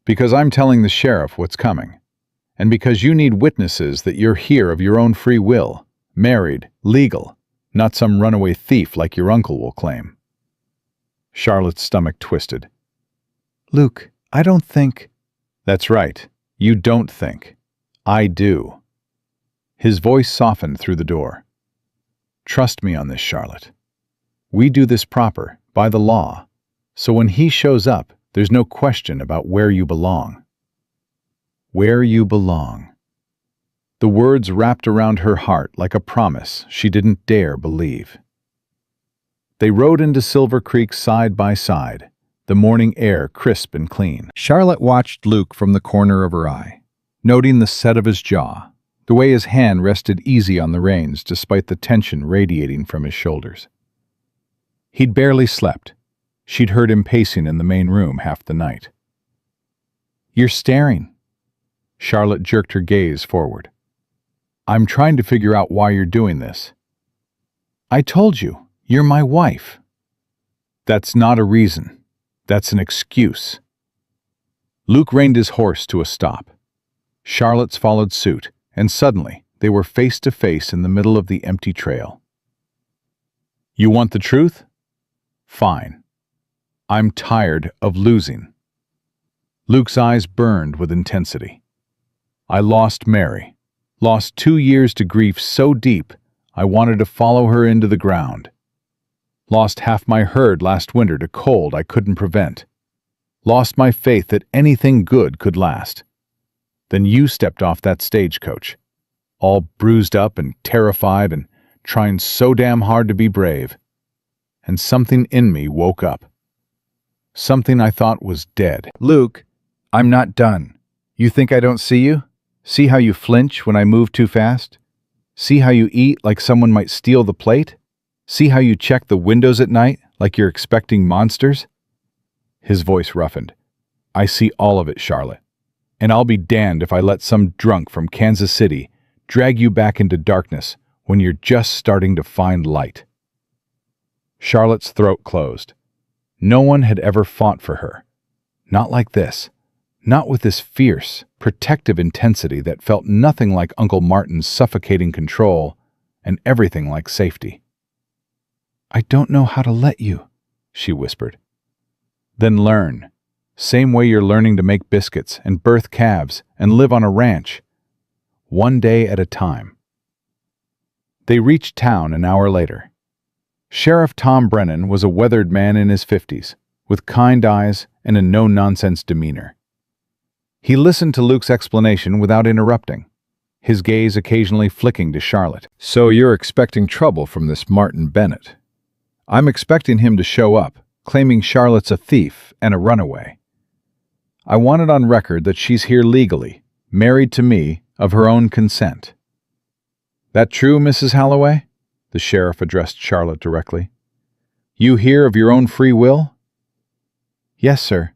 "Because I'm telling the sheriff what's coming, and because you need witnesses that you're here of your own free will, married, legal, not some runaway thief like your uncle will claim." Charlotte's stomach twisted. "Luke, I don't think—" "That's right. You don't think. I do." His voice softened through the door. "Trust me on this, Charlotte. We do this proper, by the law, so when he shows up, there's no question about where you belong." Where you belong. The words wrapped around her heart like a promise she didn't dare believe. They rode into Silver Creek side by side, the morning air crisp and clean. Charlotte watched Luke from the corner of her eye, noting the set of his jaw, the way his hand rested easy on the reins despite the tension radiating from his shoulders. He'd barely slept. She'd heard him pacing in the main room half the night. "You're staring." Charlotte jerked her gaze forward. "I'm trying to figure out why you're doing this." "I told you, you're my wife." "That's not a reason. That's an excuse." Luke reined his horse to a stop. Charlotte's followed suit, and suddenly they were face to face in the middle of the empty trail. "You want the truth? Fine. I'm tired of losing." Luke's eyes burned with intensity. "I lost Mary, lost 2 years to grief so deep I wanted to follow her into the ground. Lost half my herd last winter to cold I couldn't prevent. Lost my faith that anything good could last. Then you stepped off that stagecoach, all bruised up and terrified and trying so damn hard to be brave. And something in me woke up. Something I thought was dead." "Luke, I'm not done. You think I don't see you? See how you flinch when I move too fast? See how you eat like someone might steal the plate? See how you check the windows at night like you're expecting monsters?" His voice roughened. "I see all of it, Charlotte. And I'll be damned if I let some drunk from Kansas City drag you back into darkness when you're just starting to find light." Charlotte's throat closed. No one had ever fought for her. Not like this. Not with this fierce, protective intensity that felt nothing like Uncle Martin's suffocating control and everything like safety. "I don't know how to let you," she whispered. "Then learn. Same way you're learning to make biscuits and birth calves and live on a ranch. One day at a time." They reached town an hour later. Sheriff Tom Brennan was a weathered man in his 50s, with kind eyes and a no-nonsense demeanor. He listened to Luke's explanation without interrupting, his gaze occasionally flicking to Charlotte. "So you're expecting trouble from this Martin Bennett. I'm expecting him to show up, claiming Charlotte's a thief and a runaway. I want it on record that she's here legally, married to me, of her own consent." "That true, Mrs. Holloway?" The sheriff addressed Charlotte directly. "You here of your own free will?" "Yes, sir."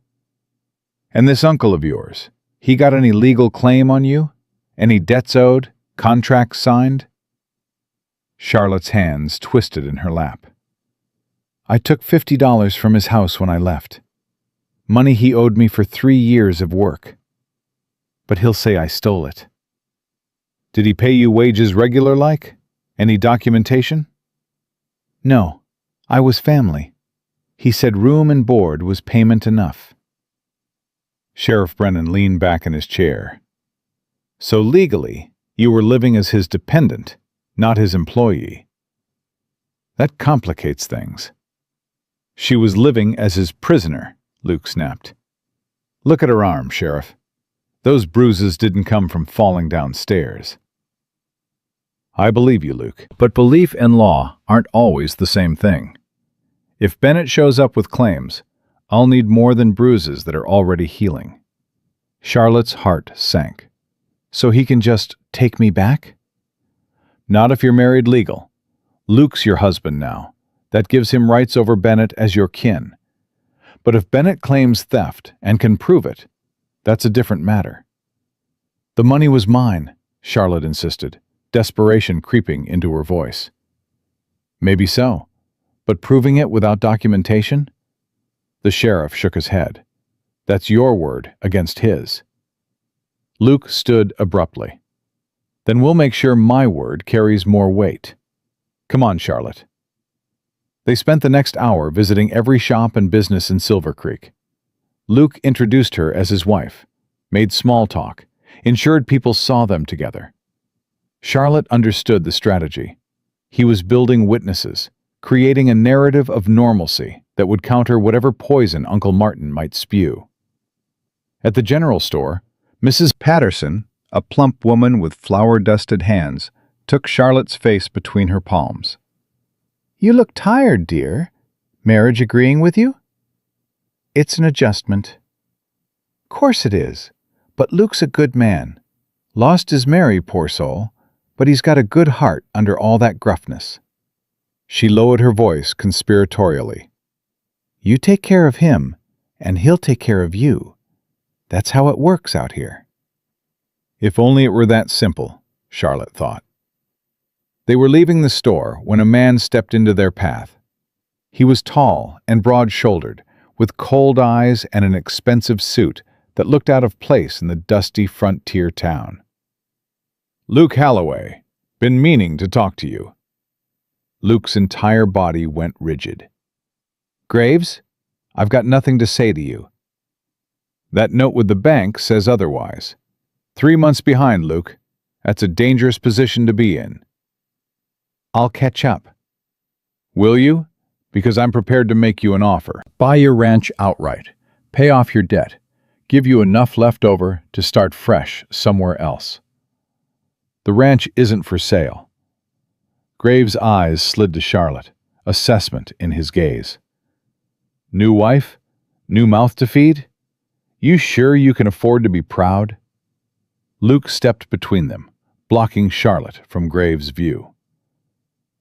"And this uncle of yours, he got any legal claim on you? Any debts owed? Contracts signed?" Charlotte's hands twisted in her lap. "I took $50 from his house when I left. Money he owed me for 3 years of work. But he'll say I stole it." "Did he pay you wages regular like? Any documentation?" "No, I was family. He said room and board was payment enough." Sheriff Brennan leaned back in his chair. "So legally, you were living as his dependent, not his employee. That complicates things." "She was living as his prisoner," Luke snapped. Look at her arm, Sheriff. Those bruises didn't come from falling downstairs. I believe you, Luke. But belief and law aren't always the same thing. If Bennett shows up with claims, I'll need more than bruises that are already healing. Charlotte's heart sank. So he can just take me back? Not if you're married legal. Luke's your husband now. That gives him rights over Bennett as your kin. But if Bennett claims theft and can prove it, that's a different matter. The money was mine, Charlotte insisted, desperation creeping into her voice. Maybe so, but proving it without documentation? The sheriff shook his head. That's your word against his. Luke stood abruptly. Then we'll make sure my word carries more weight. Come on, Charlotte. They spent the next hour visiting every shop and business in Silver Creek. Luke introduced her as his wife, made small talk, ensured people saw them together. Charlotte understood the strategy. He was building witnesses, creating a narrative of normalcy that would counter whatever poison Uncle Martin might spew. At the general store, Mrs. Patterson, a plump woman with flour-dusted hands, took Charlotte's face between her palms. "You look tired, dear. Marriage agreeing with you?" "It's an adjustment." "Course it is. But Luke's a good man. Lost his Mary, poor soul, but he's got a good heart under all that gruffness." She lowered her voice conspiratorially. "You take care of him, and he'll take care of you. That's how it works out here." If only it were that simple, Charlotte thought. They were leaving the store when a man stepped into their path. He was tall and broad-shouldered, with cold eyes and an expensive suit that looked out of place in the dusty frontier town. "Luke Halloway, been meaning to talk to you." Luke's entire body went rigid. "Graves, I've got nothing to say to you." "That note with the bank says otherwise. 3 months behind, Luke. That's a dangerous position to be in." "I'll catch up." "Will you? Because I'm prepared to make you an offer. Buy your ranch outright, pay off your debt, give you enough left over to start fresh somewhere else." "The ranch isn't for sale." Graves' eyes slid to Charlotte, assessment in his gaze. "New wife? New mouth to feed? You sure you can afford to be proud?" Luke stepped between them, blocking Charlotte from Graves' view.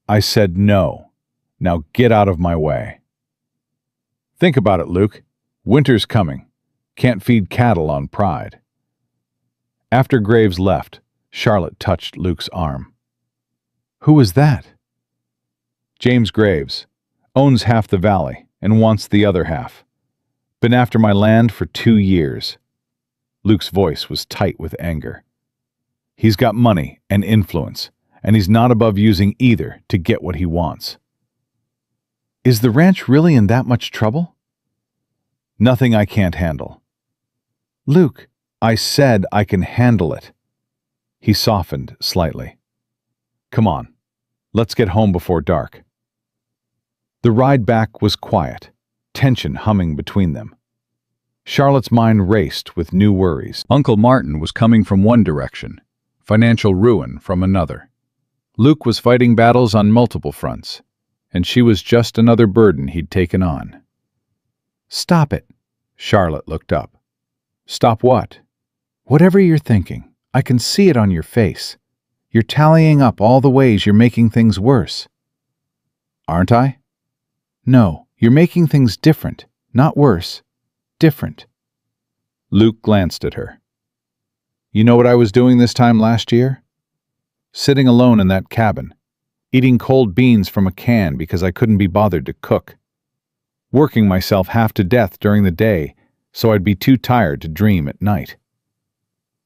"I said no. Now get out of my way." "Think about it, Luke. Winter's coming. Can't feed cattle on pride." After Graves left, Charlotte touched Luke's arm. "Who is that?" "James Graves. Owns half the valley and wants the other half. Been after my land for 2 years. Luke's voice was tight with anger. "He's got money and influence, and he's not above using either to get what he wants." "Is the ranch really in that much trouble?" "Nothing I can't handle." "Luke, I said I can handle it." He softened slightly. "Come on, let's get home before dark." The ride back was quiet, tension humming between them. Charlotte's mind raced with new worries. Uncle Martin was coming from one direction, financial ruin from another. Luke was fighting battles on multiple fronts, and she was just another burden he'd taken on. "Stop it." Charlotte looked up. "Stop what?" "Whatever you're thinking. I can see it on your face. You're tallying up all the ways you're making things worse." "Aren't I?" "No, you're making things different, not worse. Different." Luke glanced at her. "You know what I was doing this time last year? Sitting alone in that cabin, eating cold beans from a can because I couldn't be bothered to cook. Working myself half to death during the day so I'd be too tired to dream at night.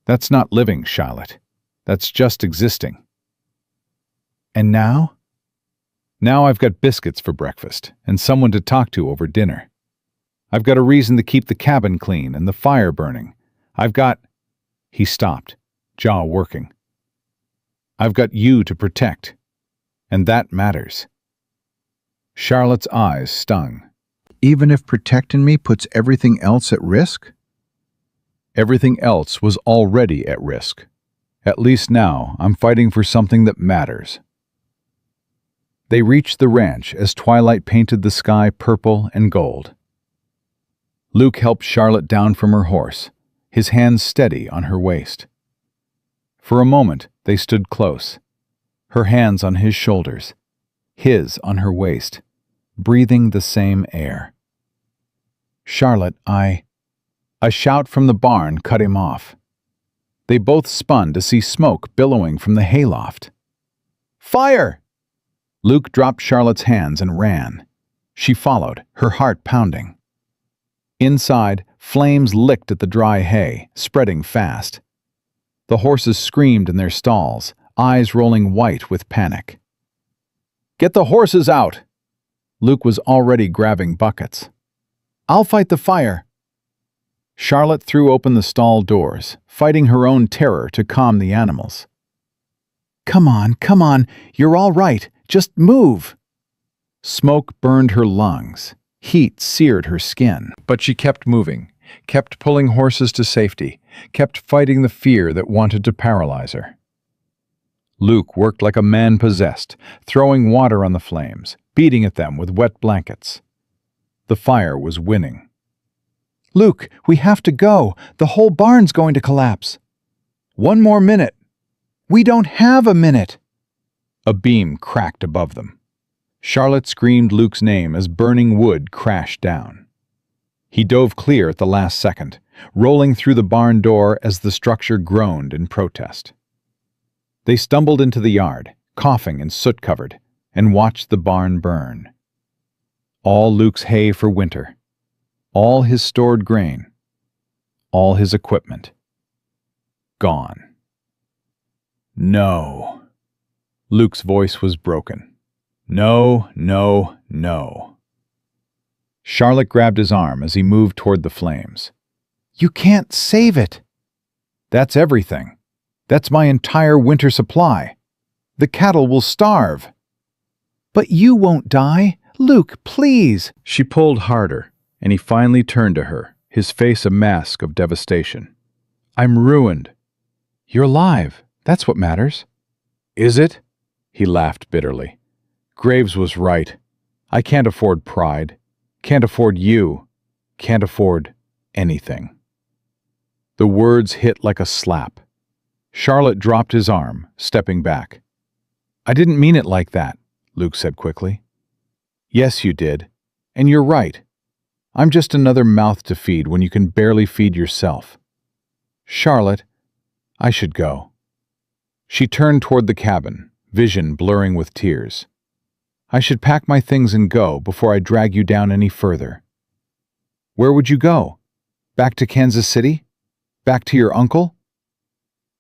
That's not living, Charlotte. That's just existing." "And now?" "Now I've got biscuits for breakfast and someone to talk to over dinner. I've got a reason to keep the cabin clean and the fire burning. I've got—" He stopped, jaw working. "I've got you to protect, and that matters." Charlotte's eyes stung. "Even if protecting me puts everything else at risk?" Everything else was already at risk. At least now, I'm fighting for something that matters. They reached the ranch as twilight painted the sky purple and gold. Luke helped Charlotte down from her horse, his hands steady on her waist. For a moment, they stood close, her hands on his shoulders, his on her waist, breathing the same air. "Charlotte, A shout from the barn cut him off. They both spun to see smoke billowing from the hayloft. "Fire!" Luke dropped Charlotte's hands and ran. She followed, her heart pounding. Inside, flames licked at the dry hay, spreading fast. The horses screamed in their stalls, eyes rolling white with panic. "Get the horses out!" Luke was already grabbing buckets. "I'll fight the fire." Charlotte threw open the stall doors, fighting her own terror to calm the animals. Come on, you're all right, just move." Smoke burned her lungs, heat seared her skin. But she kept moving, kept pulling horses to safety, kept fighting the fear that wanted to paralyze her. Luke worked like a man possessed, throwing water on the flames, beating at them with wet blankets. The fire was winning. "Luke, we have to go. The whole barn's going to collapse." "One more minute." "We don't have a minute." A beam cracked above them. Charlotte screamed Luke's name as burning wood crashed down. He dove clear at the last second, rolling through the barn door as the structure groaned in protest. They stumbled into the yard, coughing and soot-covered, and watched the barn burn. All Luke's hay for winter, all his stored grain, all his equipment. Gone. "No." Luke's voice was broken. "No, no, no." Charlotte grabbed his arm as he moved toward the flames. "You can't save it." "That's everything. That's my entire winter supply. The cattle will starve." "But you won't die. Luke, please." She pulled harder, and he finally turned to her, his face a mask of devastation. "I'm ruined." "You're alive. That's what matters." "Is it?" He laughed bitterly. "Graves was right. I can't afford pride. Can't afford you. Can't afford anything." The words hit like a slap. Charlotte dropped his arm, stepping back. "I didn't mean it like that," Luke said quickly. "Yes, you did. And you're right. I'm just another mouth to feed when you can barely feed yourself. Charlotte, I should go." She turned toward the cabin, vision blurring with tears. "I should pack my things and go before I drag you down any further." "Where would you go? Back to Kansas City? Back to your uncle?"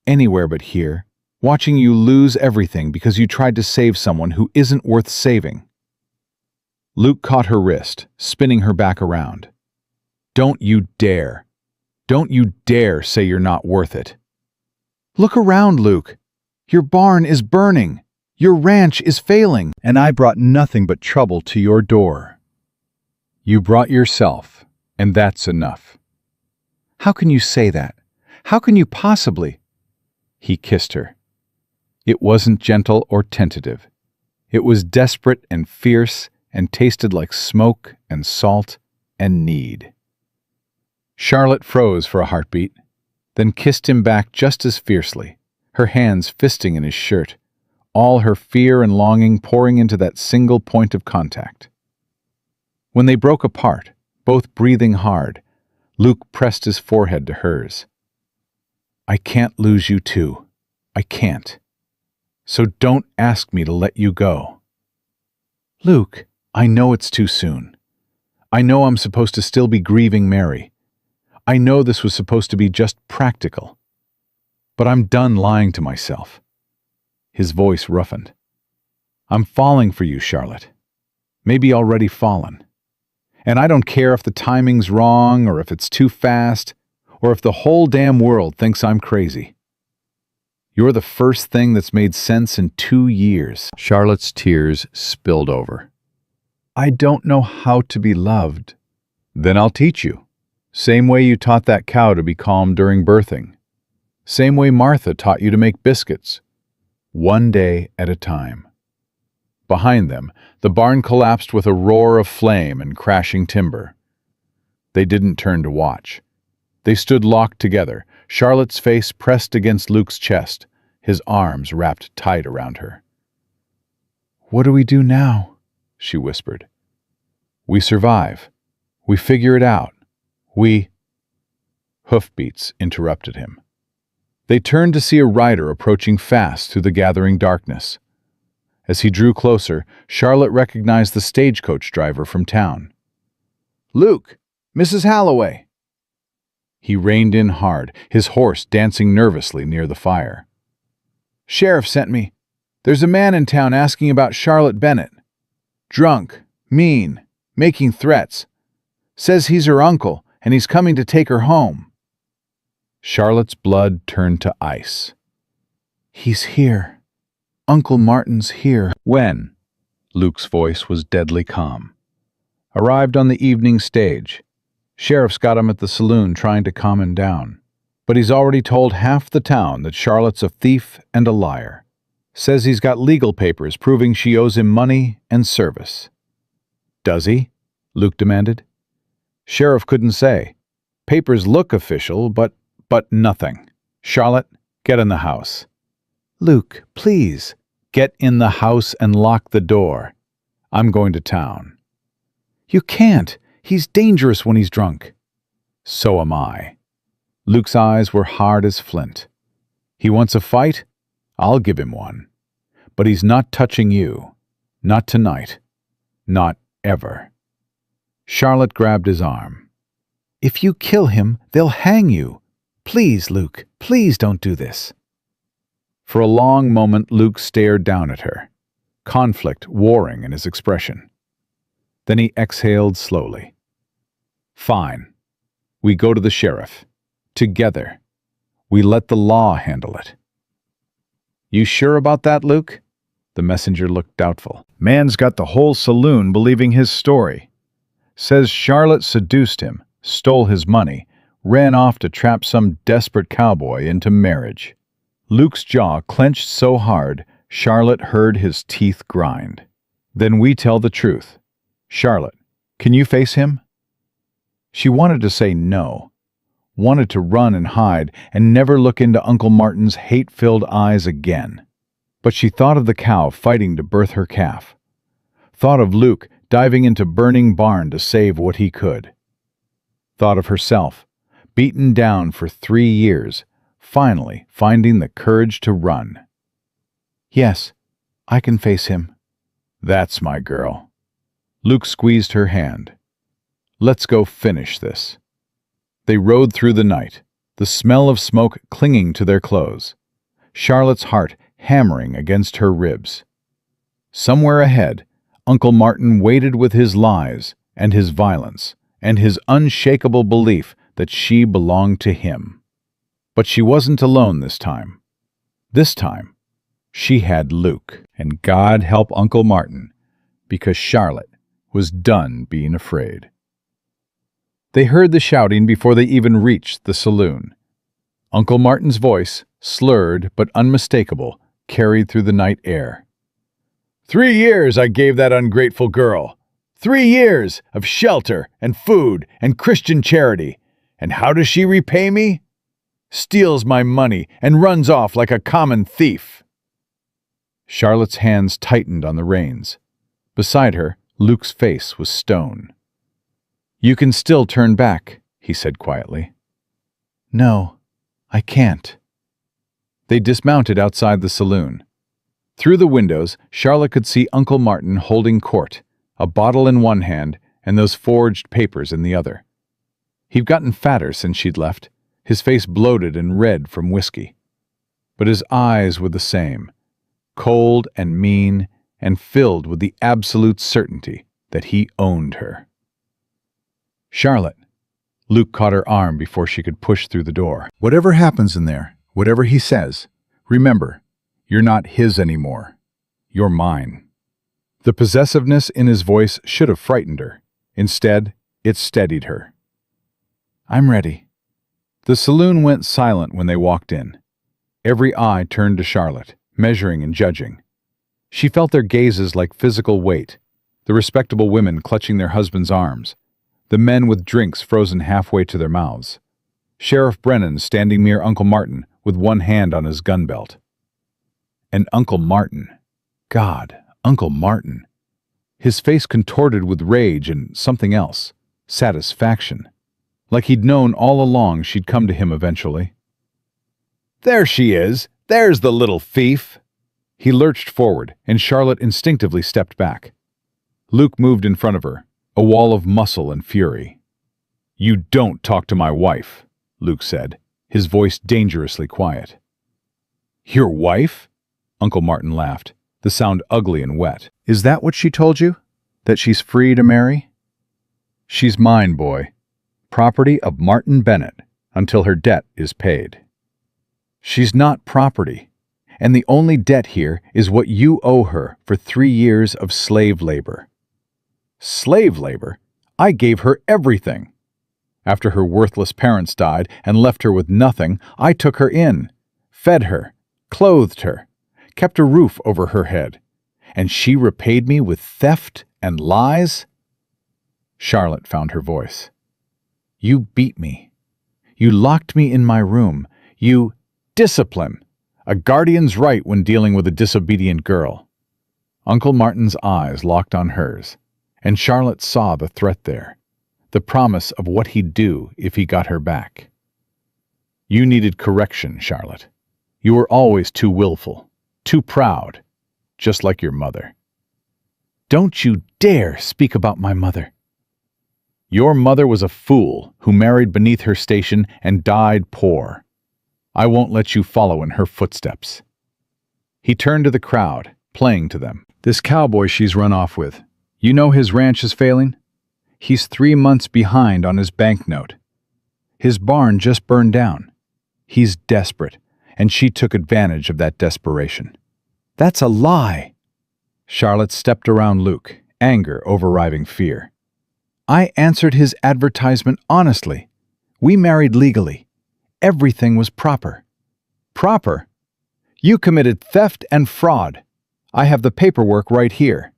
"Anywhere but here, watching you lose everything because you tried to save someone who isn't worth saving." Luke caught her wrist, spinning her back around. "Don't you dare. Don't you dare say you're not worth it." "Look around, Luke. Your barn is burning. Your ranch is failing. And I brought nothing but trouble to your door." "You brought yourself, and that's enough." "How can you say that? How can you possibly?" He kissed her. It wasn't gentle or tentative. It was desperate and fierce and tasted like smoke and salt and need. Charlotte froze for a heartbeat, then kissed him back just as fiercely, her hands fisting in his shirt, all her fear and longing pouring into that single point of contact. When they broke apart, both breathing hard, Luke pressed his forehead to hers. "I can't lose you too. I can't. So don't ask me to let you go." "Luke, I know it's too soon. I know I'm supposed to still be grieving Mary. I know this was supposed to be just practical. But I'm done lying to myself." His voice roughened. "I'm falling for you, Charlotte. Maybe already fallen. And I don't care if the timing's wrong or if it's too fast or if the whole damn world thinks I'm crazy. You're the first thing that's made sense in 2 years." Charlotte's tears spilled over. "I don't know how to be loved." "Then I'll teach you," Same way you taught that cow to be calm during birthing. Same way Martha taught you to make biscuits. One day at a time. Behind them, the barn collapsed with a roar of flame and crashing timber. They didn't turn to watch. They stood locked together, Charlotte's face pressed against Luke's chest, his arms wrapped tight around her. "What do we do now?" she whispered. "We survive. We figure it out. We—" Hoofbeats interrupted him. They turned to see a rider approaching fast through the gathering darkness. As he drew closer, Charlotte recognized the stagecoach driver from town. "Luke! Mrs. Halloway!" He reined in hard, his horse dancing nervously near the fire. "Sheriff sent me. There's a man in town asking about Charlotte Bennett. Drunk, mean, making threats. Says he's her uncle, and he's coming to take her home." Charlotte's blood turned to ice. "He's here. Uncle Martin's here." "When?" Luke's voice was deadly calm. "Arrived on the evening stage. Sheriff's got him at the saloon trying to calm him down. But he's already told half the town that Charlotte's a thief and a liar. Says he's got legal papers proving she owes him money and service." "Does he?" Luke demanded. Sheriff couldn't say. Papers look official, but nothing. "Charlotte, get in the house." "Luke, please." "Get in the house and lock the door. I'm going to town." "You can't. He's dangerous when he's drunk." "So am I." Luke's eyes were hard as flint. "He wants a fight? I'll give him one. But he's not touching you. Not tonight. Not ever." Charlotte grabbed his arm. "If you kill him, they'll hang you. Please, Luke, please don't do this." For a long moment, Luke stared down at her, conflict warring in his expression. Then he exhaled slowly. "Fine. We go to the sheriff. Together. We let the law handle it." "You sure about that, Luke?" The messenger looked doubtful. "Man's got the whole saloon believing his story. Says Charlotte seduced him, stole his money, ran off to trap some desperate cowboy into marriage." Luke's jaw clenched so hard, Charlotte heard his teeth grind. "Then we tell the truth. Charlotte, can you face him?" She wanted to say no, wanted to run and hide and never look into Uncle Martin's hate-filled eyes again. But she thought of the cow fighting to birth her calf, thought of Luke diving into burning barn to save what he could, thought of herself, beaten down for 3 years, finally finding the courage to run. "Yes, I can face him." "That's my girl." Luke squeezed her hand. "Let's go finish this." They rode through the night, the smell of smoke clinging to their clothes, Charlotte's heart hammering against her ribs. Somewhere ahead, Uncle Martin waited with his lies and his violence and his unshakable belief that she belonged to him. But she wasn't alone this time. This time, she had Luke, and God help Uncle Martin, because Charlotte was done being afraid. They heard the shouting before they even reached the saloon. Uncle Martin's voice, slurred but unmistakable, carried through the night air. 3 years I gave that ungrateful girl. 3 years of shelter and food and Christian charity. And how does she repay me? Steals my money and runs off like a common thief." Charlotte's hands tightened on the reins. Beside her, Luke's face was stone. "You can still turn back," he said quietly. "No, I can't." They dismounted outside the saloon. Through the windows, Charlotte could see Uncle Martin holding court, a bottle in one hand and those forged papers in the other. He'd gotten fatter since she'd left, his face bloated and red from whiskey. But his eyes were the same, cold and mean and filled with the absolute certainty that he owned her. "Charlotte." Luke caught her arm before she could push through the door. "Whatever happens in there, whatever he says, remember, you're not his anymore. You're mine." The possessiveness in his voice should have frightened her. Instead, it steadied her. I'm ready." The saloon went silent when they walked in. Every eye turned to Charlotte, measuring and judging. She felt their gazes like physical weight, the respectable women clutching their husbands' arms, the men with drinks frozen halfway to their mouths, Sheriff Brennan standing near Uncle Martin with one hand on his gun belt. And Uncle Martin. God, Uncle Martin. His face contorted with rage and something else, satisfaction. Like he'd known all along she'd come to him eventually. "There she is! There's the little thief!" He lurched forward, and Charlotte instinctively stepped back. Luke moved in front of her, a wall of muscle and fury. "You don't talk to my wife," Luke said, his voice dangerously quiet. "Your wife?" Uncle Martin laughed, the sound ugly and wet. Is that what she told you? That she's free to marry? She's mine, boy. Property of Martin Bennett until her debt is paid. She's not property, and the only debt here is what you owe her for 3 years of slave labor. Slave labor? I gave her everything. After her worthless parents died and left her with nothing, I took her in, fed her, clothed her, kept a roof over her head, and she repaid me with theft and lies? Charlotte found her voice. You beat me. You locked me in my room. You discipline. A guardian's right when dealing with a disobedient girl. Uncle Martin's eyes locked on hers, and Charlotte saw the threat there, the promise of what he'd do if he got her back. You needed correction, Charlotte. You were always too willful, too proud, just like your mother. Don't you dare speak about my mother. Your mother was a fool who married beneath her station and died poor. I won't let you follow in her footsteps. He turned to the crowd, playing to them. This cowboy she's run off with, you know his ranch is failing? He's 3 months behind on his banknote. His barn just burned down. He's desperate, and she took advantage of that desperation. That's a lie. Charlotte stepped around Luke, anger overriding fear. I answered his advertisement honestly. We married legally. Everything was proper. Proper? You committed theft and fraud. I have the paperwork right here.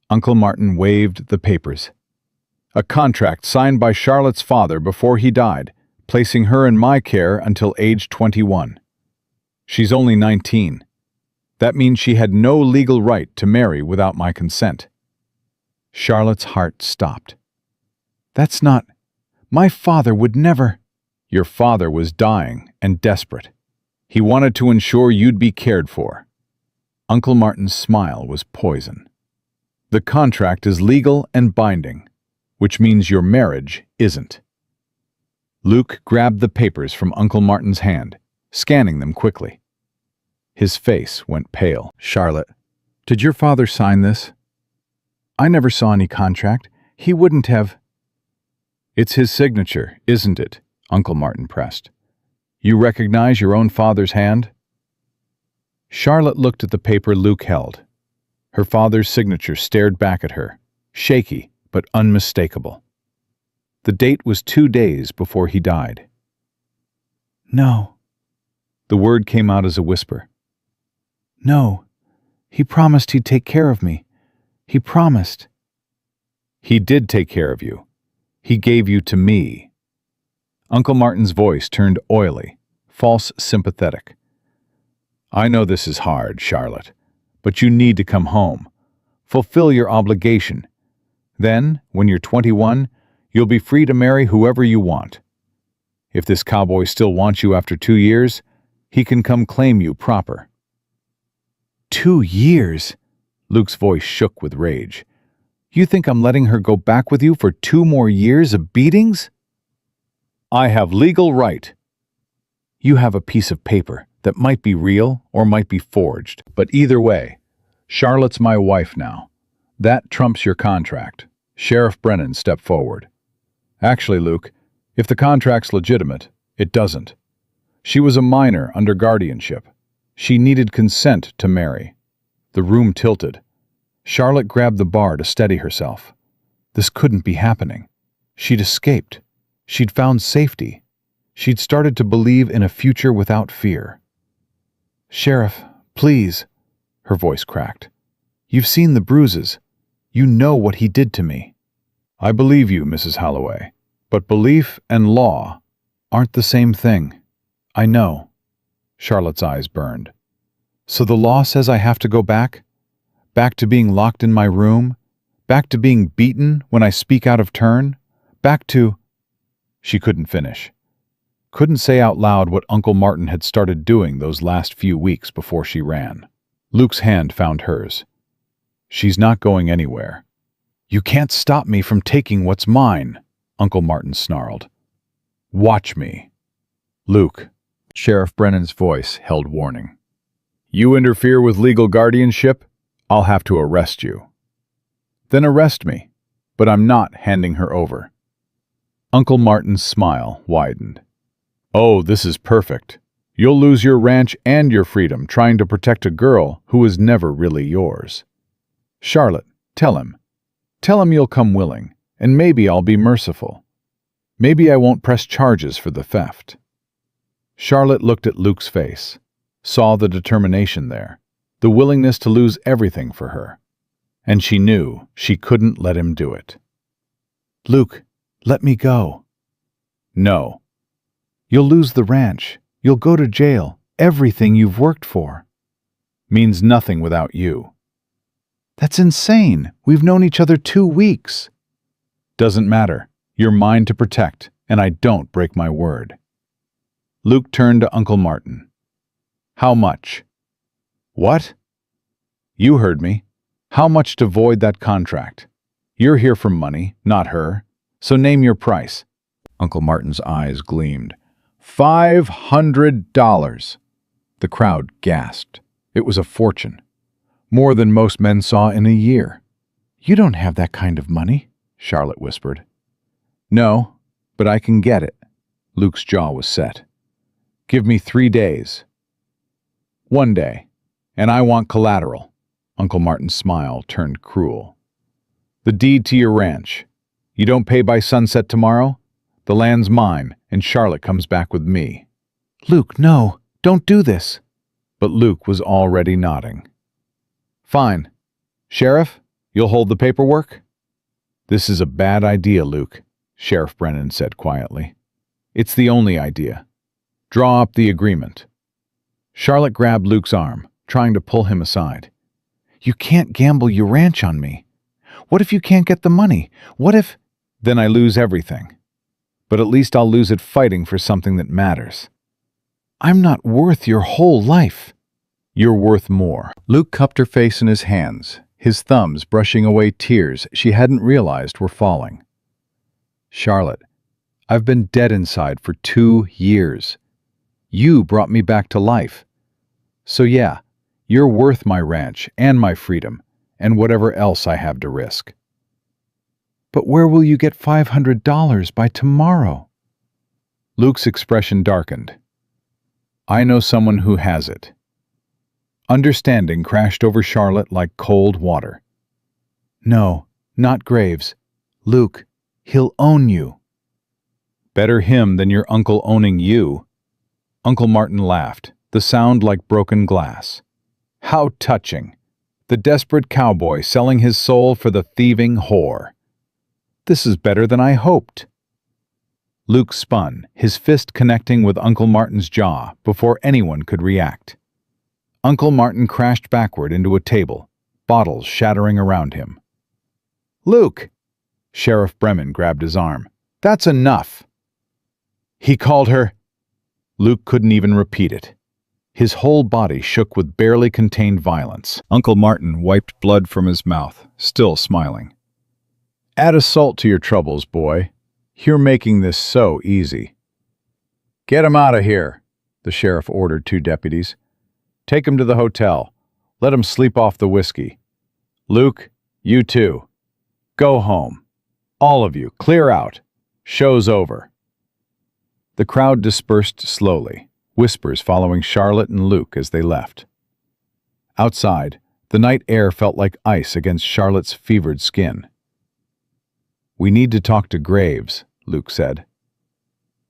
Uncle Martin waved the papers. A contract signed by Charlotte's father before he died, placing her in my care until age 21. She's only 19. That means she had no legal right to marry without my consent. Charlotte's heart stopped. That's not... My father would never... Your father was dying and desperate. He wanted to ensure you'd be cared for. Uncle Martin's smile was poison. The contract is legal and binding, which means your marriage isn't. Luke grabbed the papers from Uncle Martin's hand, scanning them quickly. His face went pale. Charlotte, did your father sign this? I never saw any contract. He wouldn't have... It's his signature, isn't it? Uncle Martin pressed. You recognize your own father's hand? Charlotte looked at the paper Luke held. Her father's signature stared back at her, shaky but unmistakable. The date was 2 days before he died. No. The word came out as a whisper. No. He promised he'd take care of me. He promised. He did take care of you. He gave you to me. Uncle Martin's voice turned oily, false sympathetic. I know this is hard, Charlotte, but you need to come home. Fulfill your obligation. Then, when you're 21, you'll be free to marry whoever you want. If this cowboy still wants you after 2 years, he can come claim you proper. 2 years? Luke's voice shook with rage. You think I'm letting her go back with you for 2 more years of beatings? I have legal right. You have a piece of paper that might be real or might be forged, but either way, Charlotte's my wife now. That trumps your contract. Sheriff Brennan stepped forward. Actually, Luke, if the contract's legitimate, it doesn't. She was a minor under guardianship. She needed consent to marry. The room tilted. Charlotte grabbed the bar to steady herself. This couldn't be happening. She'd escaped. She'd found safety. She'd started to believe in a future without fear. "Sheriff, please," her voice cracked. "You've seen the bruises. You know what he did to me." "I believe you, Mrs. Holloway, but belief and law aren't the same thing." "I know." Charlotte's eyes burned. "So the law says I have to go back? Back to being locked in my room? Back to being beaten when I speak out of turn? Back to—" She couldn't finish. Couldn't say out loud what Uncle Martin had started doing those last few weeks before she ran. Luke's hand found hers. "She's not going anywhere." "You can't stop me from taking what's mine," Uncle Martin snarled. "Watch me." "Luke," Sheriff Brennan's voice held warning. "You interfere with legal guardianship, I'll have to arrest you." "Then arrest me, but I'm not handing her over." Uncle Martin's smile widened. "Oh, this is perfect. You'll lose your ranch and your freedom trying to protect a girl who was never really yours. Charlotte, tell him. Tell him you'll come willing, and maybe I'll be merciful. Maybe I won't press charges for the theft." Charlotte looked at Luke's face, saw the determination there, the willingness to lose everything for her, and she knew she couldn't let him do it. "Luke, let me go." "No." "You'll lose the ranch. You'll go to jail. Everything you've worked for." "Means nothing without you." "That's insane. We've known each other 2 weeks." "Doesn't matter. You're mine to protect, and I don't break my word." Luke turned to Uncle Martin. "How much?" "What?" "You heard me. How much to void that contract? You're here for money, not her. So name your price." Uncle Martin's eyes gleamed. $500. The crowd gasped. It was a fortune. More than most men saw in a year. "You don't have that kind of money," Charlotte whispered. "No, but I can get it." Luke's jaw was set. "Give me 3 days." "1 day, and I want collateral." Uncle Martin's smile turned cruel. "The deed to your ranch. You don't pay by sunset tomorrow? The land's mine, and Charlotte comes back with me." "Luke, no, don't do this." But Luke was already nodding. "Fine. Sheriff, you'll hold the paperwork?" "This is a bad idea, Luke," Sheriff Brennan said quietly. "It's the only idea. Draw up the agreement." Charlotte grabbed Luke's arm, trying to pull him aside. "You can't gamble your ranch on me. What if you can't get the money? What if—" "Then I lose everything. But at least I'll lose it fighting for something that matters." "I'm not worth your whole life." "You're worth more." Luke cupped her face in his hands, his thumbs brushing away tears she hadn't realized were falling. "Charlotte, I've been dead inside for 2 years. You brought me back to life. So yeah, you're worth my ranch and my freedom and whatever else I have to risk." "But where will you get $500 by tomorrow?" Luke's expression darkened. "I know someone who has it." Understanding crashed over Charlotte like cold water. "No, not Graves. Luke, he'll own you." "Better him than your uncle owning you." Uncle Martin laughed, the sound like broken glass. "How touching! The desperate cowboy selling his soul for the thieving whore. This is better than I hoped." Luke spun, his fist connecting with Uncle Martin's jaw before anyone could react. Uncle Martin crashed backward into a table, bottles shattering around him. "Luke!" Sheriff Bremen grabbed his arm. "That's enough." "He called her—" Luke couldn't even repeat it. His whole body shook with barely contained violence. Uncle Martin wiped blood from his mouth, still smiling. "Add a salt to your troubles, boy. You're making this so easy." "Get him out of here," the sheriff ordered 2 deputies. "Take him to the hotel. Let him sleep off the whiskey. Luke, you too. Go home. All of you, clear out. Show's over." The crowd dispersed slowly, whispers following Charlotte and Luke as they left. Outside, the night air felt like ice against Charlotte's fevered skin. "We need to talk to Graves," Luke said.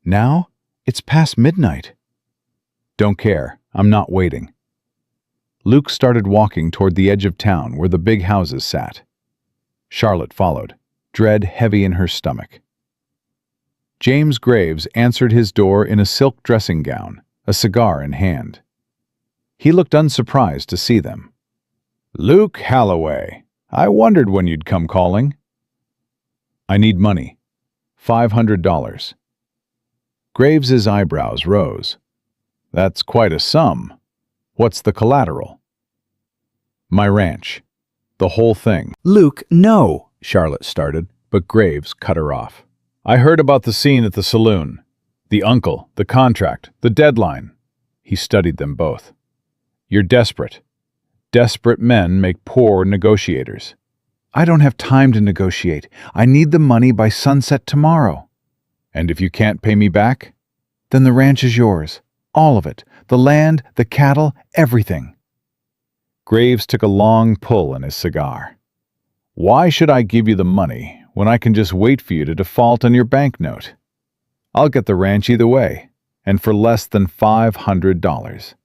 Now? It's past midnight. Don't care. I'm not waiting. Luke started walking toward the edge of town where the big houses sat. Charlotte followed, dread heavy in her stomach. James Graves answered his door in a silk dressing gown, a cigar in hand. He looked unsurprised to see them. "Luke Halloway, I wondered when you'd come calling." "I need money. $500. Graves's eyebrows rose. "That's quite a sum. What's the collateral?" "My ranch. The whole thing." Luke, no! Charlotte started, but Graves cut her off. "I heard about the scene at the saloon. The uncle, the contract, the deadline." He studied them both. "You're desperate. Desperate men make poor negotiators." I don't have time to negotiate. I need the money by sunset tomorrow. "And if you can't pay me back?" Then the ranch is yours. All of it. The land, the cattle, everything. Graves took a long pull in his cigar. "Why should I give you the money when I can just wait for you to default on your banknote? I'll get the ranch either way, and for less than $500.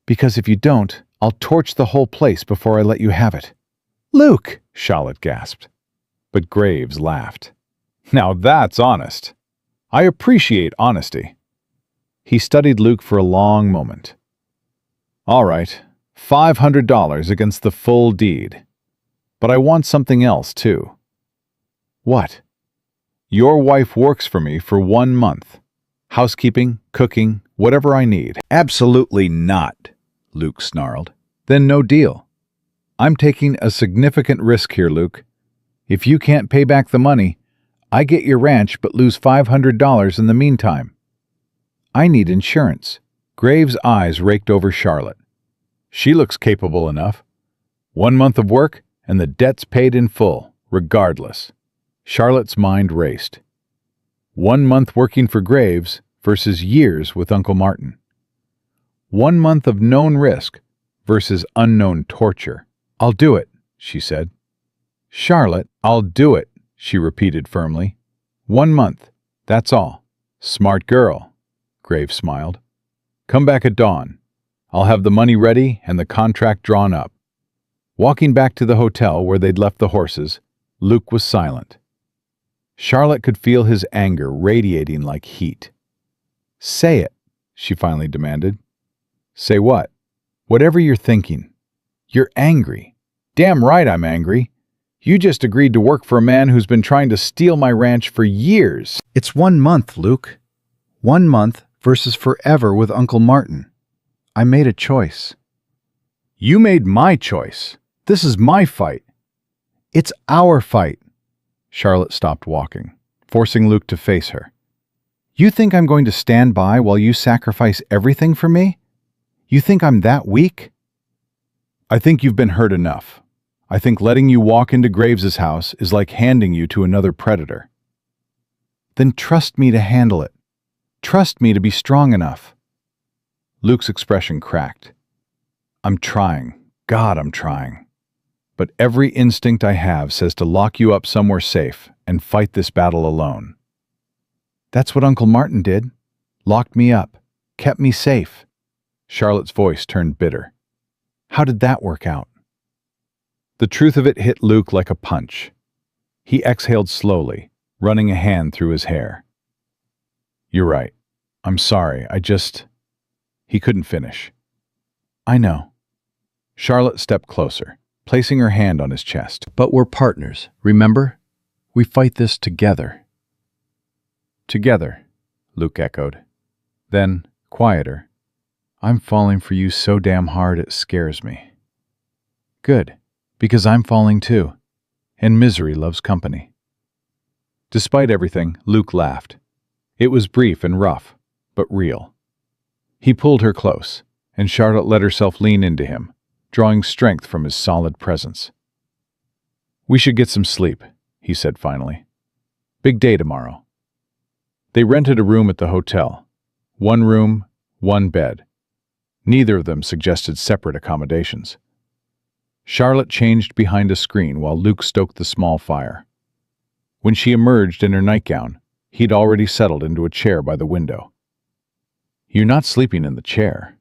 Because if you don't, I'll torch the whole place before I let you have it." "Luke!" Charlotte gasped. But Graves laughed. "Now that's honest. I appreciate honesty." He studied Luke for a long moment. "All right, $500 against the full deed. But I want something else, too." What? "Your wife works for me for 1 month. Housekeeping, cooking, whatever I need." Absolutely not, Luke snarled. "Then no deal. I'm taking a significant risk here, Luke. If you can't pay back the money, I get your ranch but lose $500 in the meantime. I need insurance." Graves' eyes raked over Charlotte. "She looks capable enough. 1 month of work, and the debt's paid in full, regardless." Charlotte's mind raced. 1 month working for Graves versus years with Uncle Martin. 1 month of known risk versus unknown torture. "I'll do it," she said. "Charlotte, I'll do it," she repeated firmly. 1 month, that's all." "Smart girl," Graves smiled. "Come back at dawn. I'll have the money ready and the contract drawn up." Walking back to the hotel where they'd left the horses, Luke was silent. Charlotte could feel his anger radiating like heat. "Say it," she finally demanded. "Say what?" "Whatever you're thinking. You're angry." "Damn right I'm angry. You just agreed to work for a man who's been trying to steal my ranch for years." It's 1 month, Luke. 1 month versus forever with Uncle Martin. I made a choice. "You made my choice. This is my fight." It's our fight. Charlotte stopped walking, forcing Luke to face her. You think I'm going to stand by while you sacrifice everything for me? You think I'm that weak? "I think you've been hurt enough. I think letting you walk into Graves's house is like handing you to another predator." Then trust me to handle it. Trust me to be strong enough. Luke's expression cracked. "I'm trying. God, I'm trying. But every instinct I have says to lock you up somewhere safe and fight this battle alone." That's what Uncle Martin did. Locked me up. Kept me safe. Charlotte's voice turned bitter. How did that work out? The truth of it hit Luke like a punch. He exhaled slowly, running a hand through his hair. "You're right. I'm sorry. He couldn't finish. I know. Charlotte stepped closer, placing her hand on his chest. But we're partners, remember? We fight this together. Together, Luke echoed. Then, quieter, "I'm falling for you so damn hard it scares me." Good, because I'm falling too. And misery loves company. Despite everything, Luke laughed. It was brief and rough, but real. He pulled her close, and Charlotte let herself lean into him, drawing strength from his solid presence. "We should get some sleep," he said finally. "Big day tomorrow." They rented a room at the hotel. 1 room, 1 bed. Neither of them suggested separate accommodations. Charlotte changed behind a screen while Luke stoked the small fire. When she emerged in her nightgown, He'd already settled into a chair by the window. "You're not sleeping in the chair.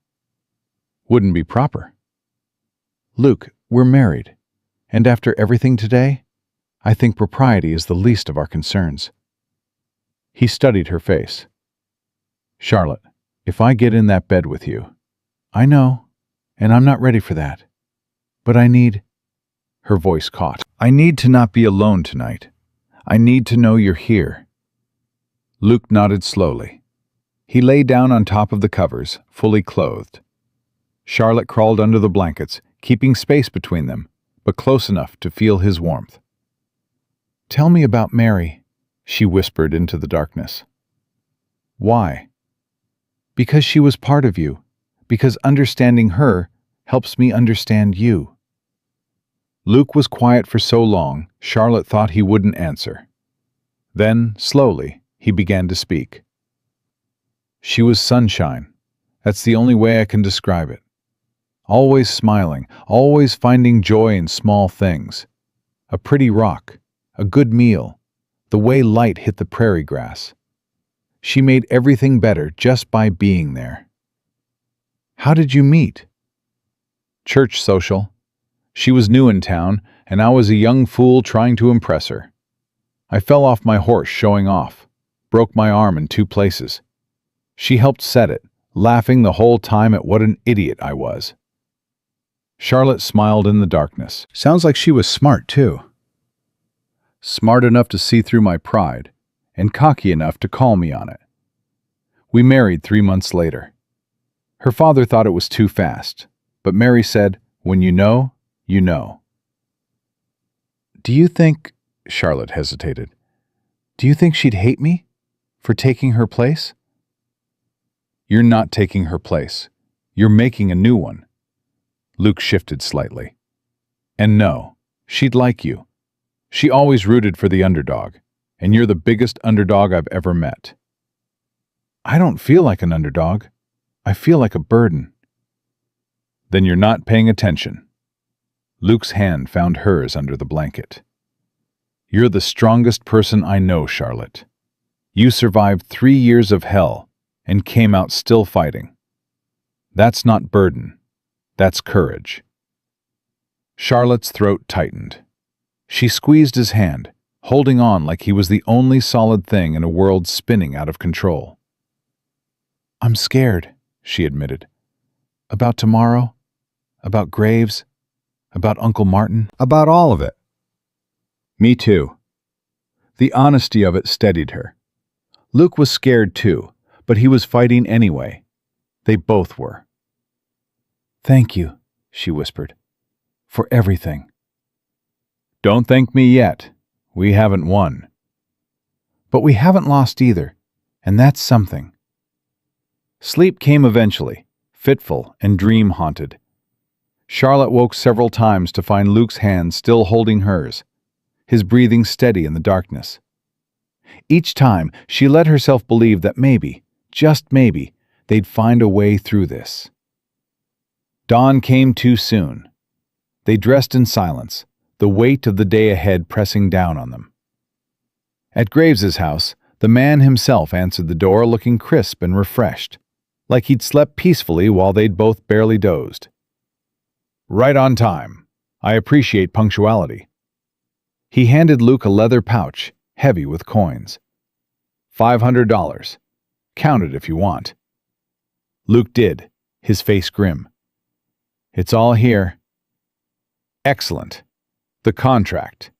Wouldn't be proper." "Luke, we're married, and after everything today, I think propriety is the least of our concerns." He studied her face. "Charlotte, if I get in that bed with you—" "I know, and I'm not ready for that. But I need—" Her voice caught. "I need to not be alone tonight. I need to know you're here." Luke nodded slowly. He lay down on top of the covers, fully clothed. Charlotte crawled under the blankets, keeping space between them, but close enough to feel his warmth. "Tell me about Mary," she whispered into the darkness. "Why?" "Because she was part of you. Because understanding her helps me understand you." Luke was quiet for so long, Charlotte thought he wouldn't answer. Then, slowly, he began to speak. "She was sunshine. That's the only way I can describe it. Always smiling, always finding joy in small things. A pretty rock, a good meal, the way light hit the prairie grass. She made everything better just by being there." "How did you meet?" "Church social. She was new in town, and I was a young fool trying to impress her. I fell off my horse showing off, broke my arm in 2 places. She helped set it, laughing the whole time at what an idiot I was." Charlotte smiled in the darkness. "Sounds like she was smart, too. Smart enough to see through my pride, and cocky enough to call me on it. We married 3 months later. Her father thought it was too fast, but Mary said, 'When you know, you know.'" "Do you think—" Charlotte hesitated. "Do you think she'd hate me for taking her place?" "You're not taking her place. You're making a new one." Luke shifted slightly. "And no, she'd like you. She always rooted for the underdog, and you're the biggest underdog I've ever met." "I don't feel like an underdog. I feel like a burden." "Then you're not paying attention." Luke's hand found hers under the blanket. "You're the strongest person I know, Charlotte. You survived 3 years of hell and came out still fighting. That's not burden. That's courage." Charlotte's throat tightened. She squeezed his hand, holding on like he was the only solid thing in a world spinning out of control. "I'm scared," she admitted. "About tomorrow, about Graves, about Uncle Martin, about all of it." "Me too." The honesty of it steadied her. Luke was scared too, but he was fighting anyway. They both were. "Thank you," she whispered, "for everything." "Don't thank me yet. We haven't won." "But we haven't lost either, and that's something." Sleep came eventually, fitful and dream-haunted. Charlotte woke several times to find Luke's hand still holding hers, his breathing steady in the darkness. Each time, she let herself believe that maybe, just maybe, they'd find a way through this. Dawn came too soon. They dressed in silence, the weight of the day ahead pressing down on them. At Graves's house, the man himself answered the door looking crisp and refreshed, like he'd slept peacefully while they'd both barely dozed. "Right on time. I appreciate punctuality." He handed Luke a leather pouch, heavy with coins. $500. Count it if you want." Luke did, his face grim. "It's all here." "Excellent. The contract."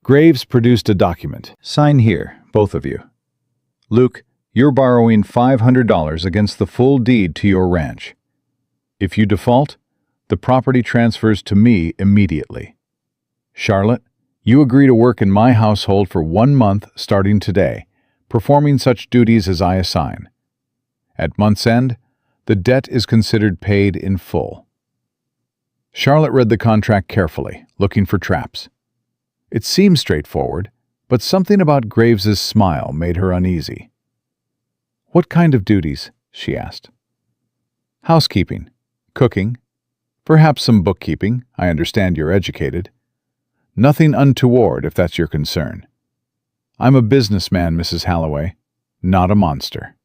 Graves produced a document. "Sign here, both of you. Luke, you're borrowing $500 against the full deed to your ranch. If you default, the property transfers to me immediately. Charlotte, you agree to work in my household for 1 month starting today, performing such duties as I assign. At month's end, the debt is considered paid in full." Charlotte read the contract carefully, looking for traps. It seemed straightforward, but something about Graves's smile made her uneasy. "What kind of duties?" she asked. "Housekeeping, cooking, perhaps some bookkeeping. I understand you're educated. Nothing untoward if that's your concern. I'm a businessman, Mrs. Halloway, not a monster."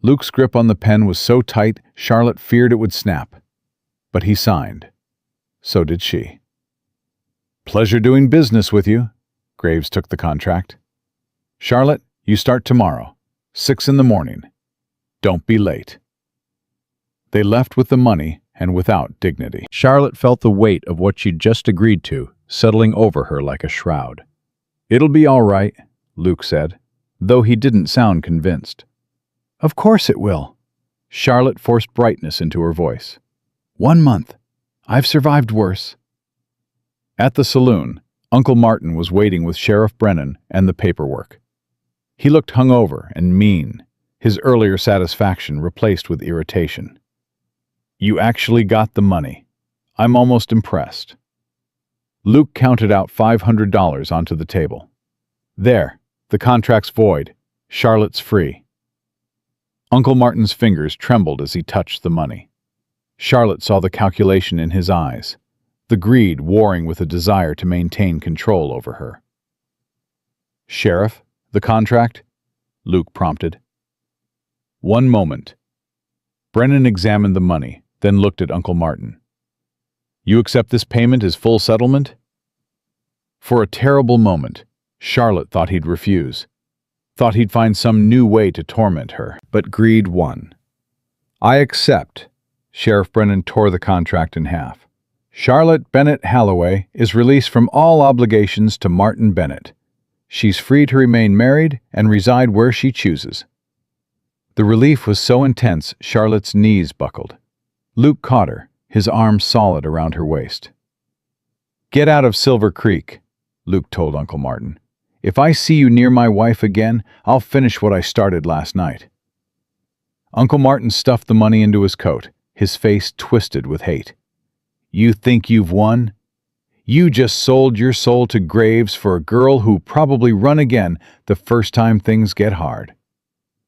Luke's grip on the pen was so tight, Charlotte feared it would snap. But he signed. So did she. "Pleasure doing business with you." Graves took the contract. "Charlotte, you start tomorrow, 6 in the morning. Don't be late." They left with the money and without dignity. Charlotte felt the weight of what she'd just agreed to settling over her like a shroud. "It'll be all right," Luke said, though he didn't sound convinced. "Of course it will." Charlotte forced brightness into her voice. "1 month. I've survived worse." At the saloon, Uncle Martin was waiting with Sheriff Brennan and the paperwork. He looked hungover and mean, his earlier satisfaction replaced with irritation. "You actually got the money. I'm almost impressed." Luke counted out $500 onto the table. "There, the contract's void. Charlotte's free." Uncle Martin's fingers trembled as he touched the money. Charlotte saw the calculation in his eyes, the greed warring with a desire to maintain control over her. "Sheriff, the contract?" Luke prompted. "One moment." Brennan examined the money, then looked at Uncle Martin. "You accept this payment as full settlement?" For a terrible moment, Charlotte thought he'd refuse, thought he'd find some new way to torment her, but greed won. "I accept." Sheriff Brennan tore the contract in half. "Charlotte Bennett Halloway is released from all obligations to Martin Bennett. She's free to remain married and reside where she chooses." The relief was so intense, Charlotte's knees buckled. Luke caught her, his arms solid around her waist. "Get out of Silver Creek," Luke told Uncle Martin. "If I see you near my wife again, I'll finish what I started last night." Uncle Martin stuffed the money into his coat, his face twisted with hate. "You think you've won? You just sold your soul to Graves for a girl who'll probably run again the first time things get hard.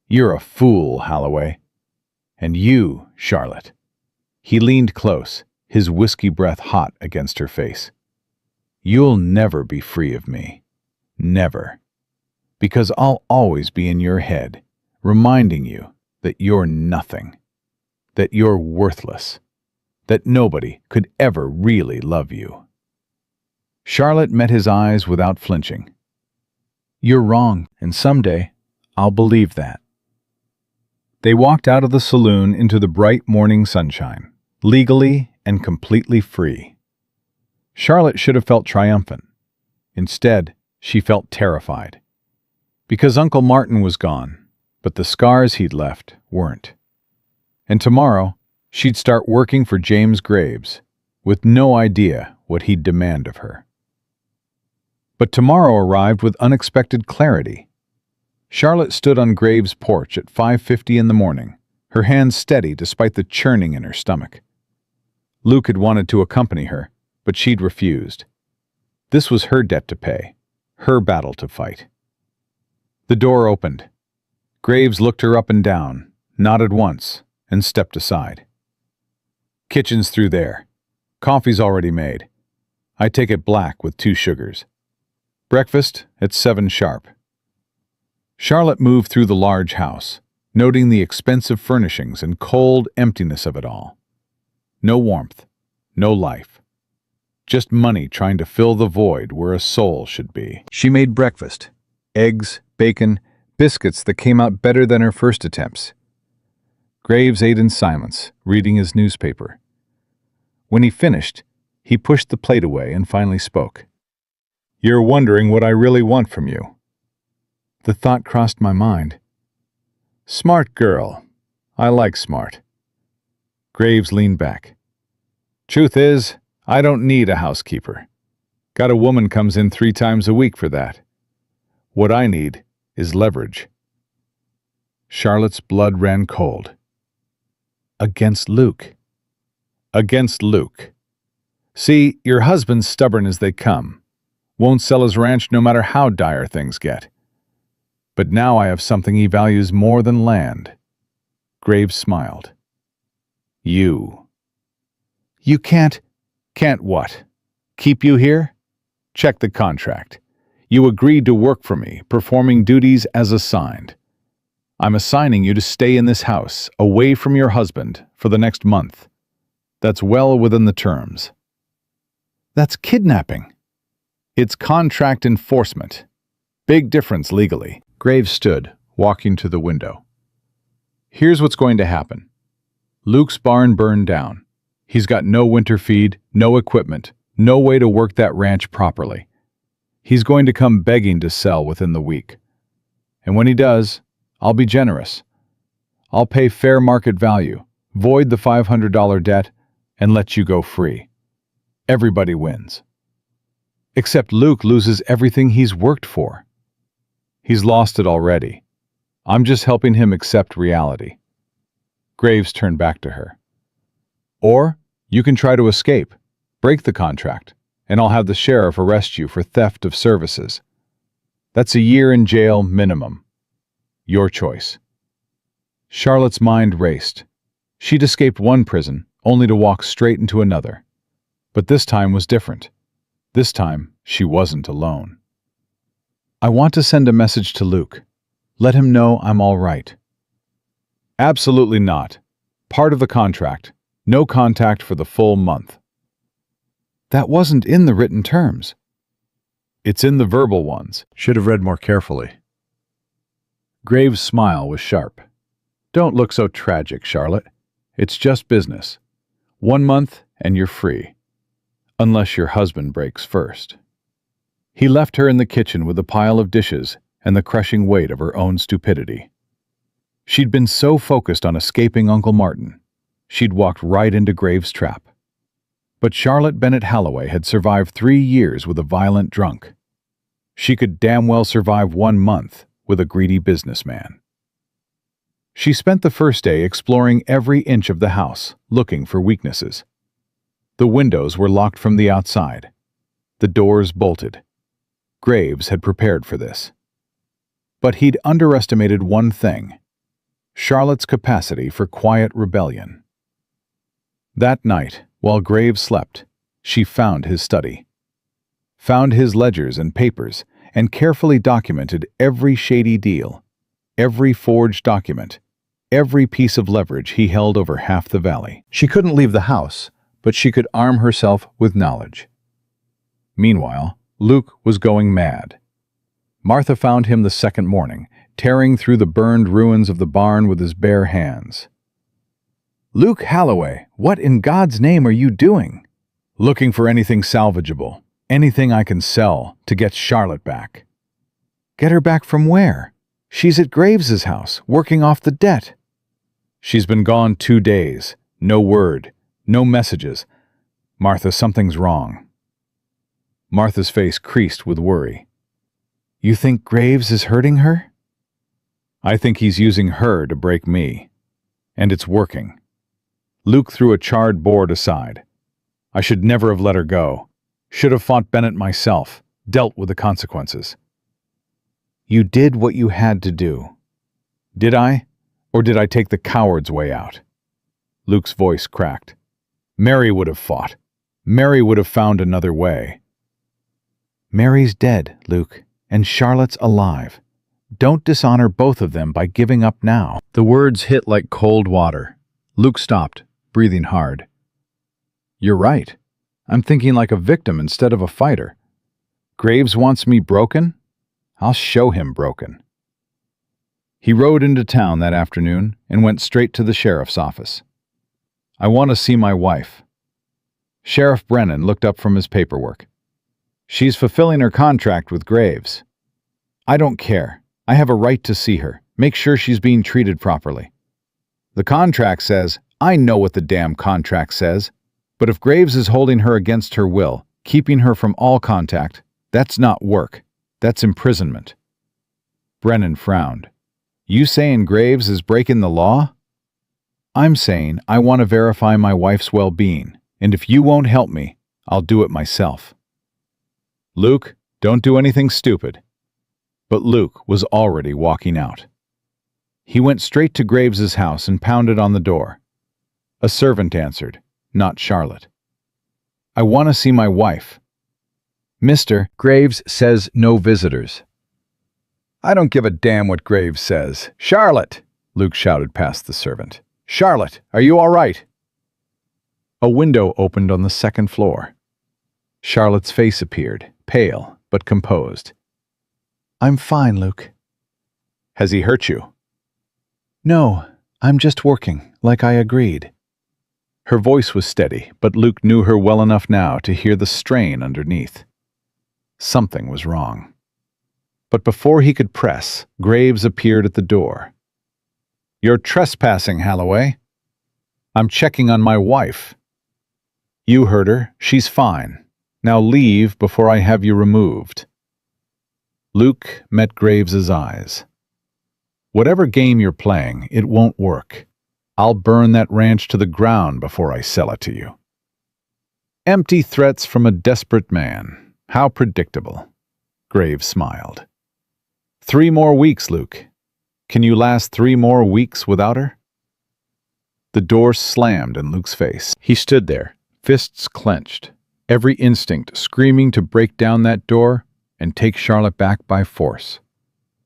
You're a fool, Halloway. And you, Charlotte." He leaned close, his whiskey breath hot against her face. "You'll never be free of me. Never. Because I'll always be in your head, reminding you that you're nothing, that you're worthless, that nobody could ever really love you." Charlotte met his eyes without flinching. "You're wrong, and someday I'll believe that." They walked out of the saloon into the bright morning sunshine, legally and completely free. Charlotte should have felt triumphant. Instead, she felt terrified. Because Uncle Martin was gone, but the scars he'd left weren't. And tomorrow, she'd start working for James Graves, with no idea what he'd demand of her. But tomorrow arrived with unexpected clarity. Charlotte stood on Graves' porch at 5:50 in the morning, her hands steady despite the churning in her stomach. Luke had wanted to accompany her, but she'd refused. This was her debt to pay, her battle to fight. The door opened. Graves looked her up and down, nodded once, and stepped aside. "Kitchen's through there. Coffee's already made. I take it black with 2 sugars. Breakfast at 7 sharp." Charlotte moved through the large house, noting the expensive furnishings and cold emptiness of it all. No warmth, no life. Just money trying to fill the void where a soul should be. She made breakfast. Eggs, bacon, biscuits that came out better than her first attempts. Graves ate in silence, reading his newspaper. When he finished, he pushed the plate away and finally spoke. "You're wondering what I really want from you." The thought crossed my mind. "Smart girl. I like smart." Graves leaned back. "Truth is, I don't need a housekeeper. Got a woman comes in 3 times a week for that. What I need is leverage." Charlotte's blood ran cold. "Against Luke." "Against Luke. See, your husband's stubborn as they come. Won't sell his ranch no matter how dire things get. But now I have something he values more than land." Graves smiled. "You." "You can't." "Can't what? Keep you here? Check the contract. You agreed to work for me, performing duties as assigned. I'm assigning you to stay in this house, away from your husband, for the next month. That's well within the terms. That's kidnapping. It's contract enforcement. Big difference legally. Graves stood, walking to the window. Here's what's going to happen. Luke's barn burned down. He's got no winter feed, no equipment, no way to work that ranch properly. He's going to come begging to sell within the week. And when he does, I'll be generous. I'll pay fair market value, void the $500 debt, and let you go free. Everybody wins. Except Luke loses everything he's worked for. He's lost it already. I'm just helping him accept reality. Graves turned back to her. Or you can try to escape, break the contract, and I'll have the sheriff arrest you for theft of services. That's a year in jail minimum. Your choice. Charlotte's mind raced. She'd escaped one prison, only to walk straight into another. But this time was different. This time, she wasn't alone. I want to send a message to Luke. Let him know I'm all right. Absolutely not. Part of the contract. No contact for the full month. That wasn't in the written terms. It's in the verbal ones. Should have read more carefully. Graves' smile was sharp. Don't look so tragic, Charlotte. It's just business. 1 month and you're free. Unless your husband breaks first. He left her in the kitchen with a pile of dishes and the crushing weight of her own stupidity. She'd been so focused on escaping Uncle Martin, she'd walked right into Graves' trap. But Charlotte Bennett Halloway had survived 3 years with a violent drunk. She could damn well survive 1 month with a greedy businessman. She spent the first day exploring every inch of the house, looking for weaknesses. The windows were locked from the outside. The doors bolted. Graves had prepared for this. But he'd underestimated one thing: Charlotte's capacity for quiet rebellion. That night, while Graves slept, she found his study. Found his ledgers and papers, and carefully documented every shady deal, every forged document, every piece of leverage he held over half the valley. She couldn't leave the house, but she could arm herself with knowledge. Meanwhile, Luke was going mad. Martha found him the second morning, tearing through the burned ruins of the barn with his bare hands. "Luke Halloway, what in God's name are you doing?" "Looking for anything salvageable, anything I can sell to get Charlotte back." "Get her back from where? She's at Graves's house, working off the debt." "She's been gone 2 days. No word. No messages. Martha, something's wrong." Martha's face creased with worry. "You think Graves is hurting her?" "I think he's using her to break me. And it's working." Luke threw a charred board aside. "I should never have let her go. Should have fought Bennett myself, dealt with the consequences." "You did what you had to do." "Did I? Or did I take the coward's way out?" Luke's voice cracked. "Mary would have fought. Mary would have found another way." "Mary's dead, Luke, and Charlotte's alive. Don't dishonor both of them by giving up now." The words hit like cold water. Luke stopped, breathing hard. "You're right. I'm thinking like a victim instead of a fighter. Graves wants me broken? I'll show him broken." He rode into town that afternoon and went straight to the sheriff's office. "I want to see my wife." Sheriff Brennan looked up from his paperwork. "She's fulfilling her contract with Graves." "I don't care. I have a right to see her. Make sure she's being treated properly." "The contract says—" "I know what the damn contract says. But if Graves is holding her against her will, keeping her from all contact, that's not work. That's imprisonment." Brennan frowned. "You saying Graves is breaking the law?" "I'm saying I want to verify my wife's well-being, and if you won't help me, I'll do it myself." "Luke, don't do anything stupid." But Luke was already walking out. He went straight to Graves's house and pounded on the door. A servant answered, not Charlotte. "I want to see my wife." Mr. Graves says no visitors. I don't give a damn what Graves says. Charlotte! Luke shouted past the servant. Charlotte, are you all right? A window opened on the second floor. Charlotte's face appeared, pale but composed. I'm fine, Luke. Has he hurt you? No, I'm just working, like I agreed. Her voice was steady, but Luke knew her well enough now to hear the strain underneath. Something was wrong. But before he could press, Graves appeared at the door. You're trespassing, Holloway. I'm checking on my wife. You heard her. She's fine. Now leave before I have you removed. Luke met Graves's eyes. Whatever game you're playing, it won't work. I'll burn that ranch to the ground before I sell it to you. Empty threats from a desperate man. How predictable. Graves smiled. 3 more weeks, Luke. Can you last 3 more weeks without her? The door slammed in Luke's face. He stood there, fists clenched, every instinct screaming to break down that door and take Charlotte back by force.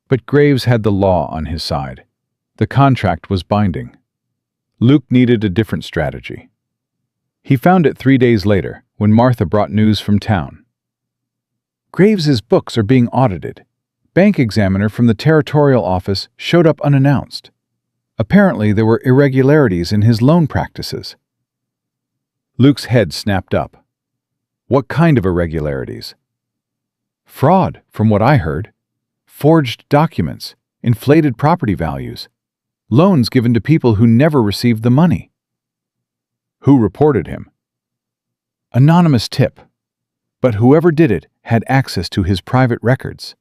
But Graves had the law on his side. The contract was binding. Luke needed a different strategy. He found it 3 days later, when Martha brought news from town. Graves's books are being audited. Bank examiner from the territorial office showed up unannounced. Apparently, there were irregularities in his loan practices. Luke's head snapped up. What kind of irregularities? Fraud, from what I heard. Forged documents, inflated property values, loans given to people who never received the money. Who reported him? Anonymous tip. But whoever did it had access to his private records.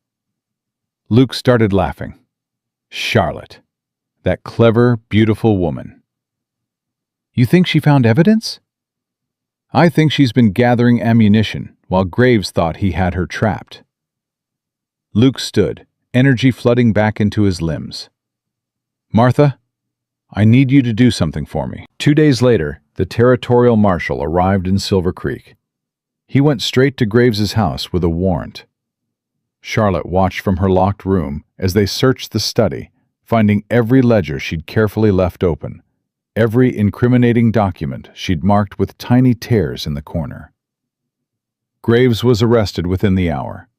Luke started laughing. Charlotte. That clever, beautiful woman. You think she found evidence? I think she's been gathering ammunition while Graves thought he had her trapped. Luke stood, energy flooding back into his limbs. Martha, I need you to do something for me. 2 days later, the territorial marshal arrived in Silver Creek. He went straight to Graves's house with a warrant. Charlotte watched from her locked room as they searched the study, finding every ledger she'd carefully left open, every incriminating document she'd marked with tiny tears in the corner. Graves was arrested within the hour.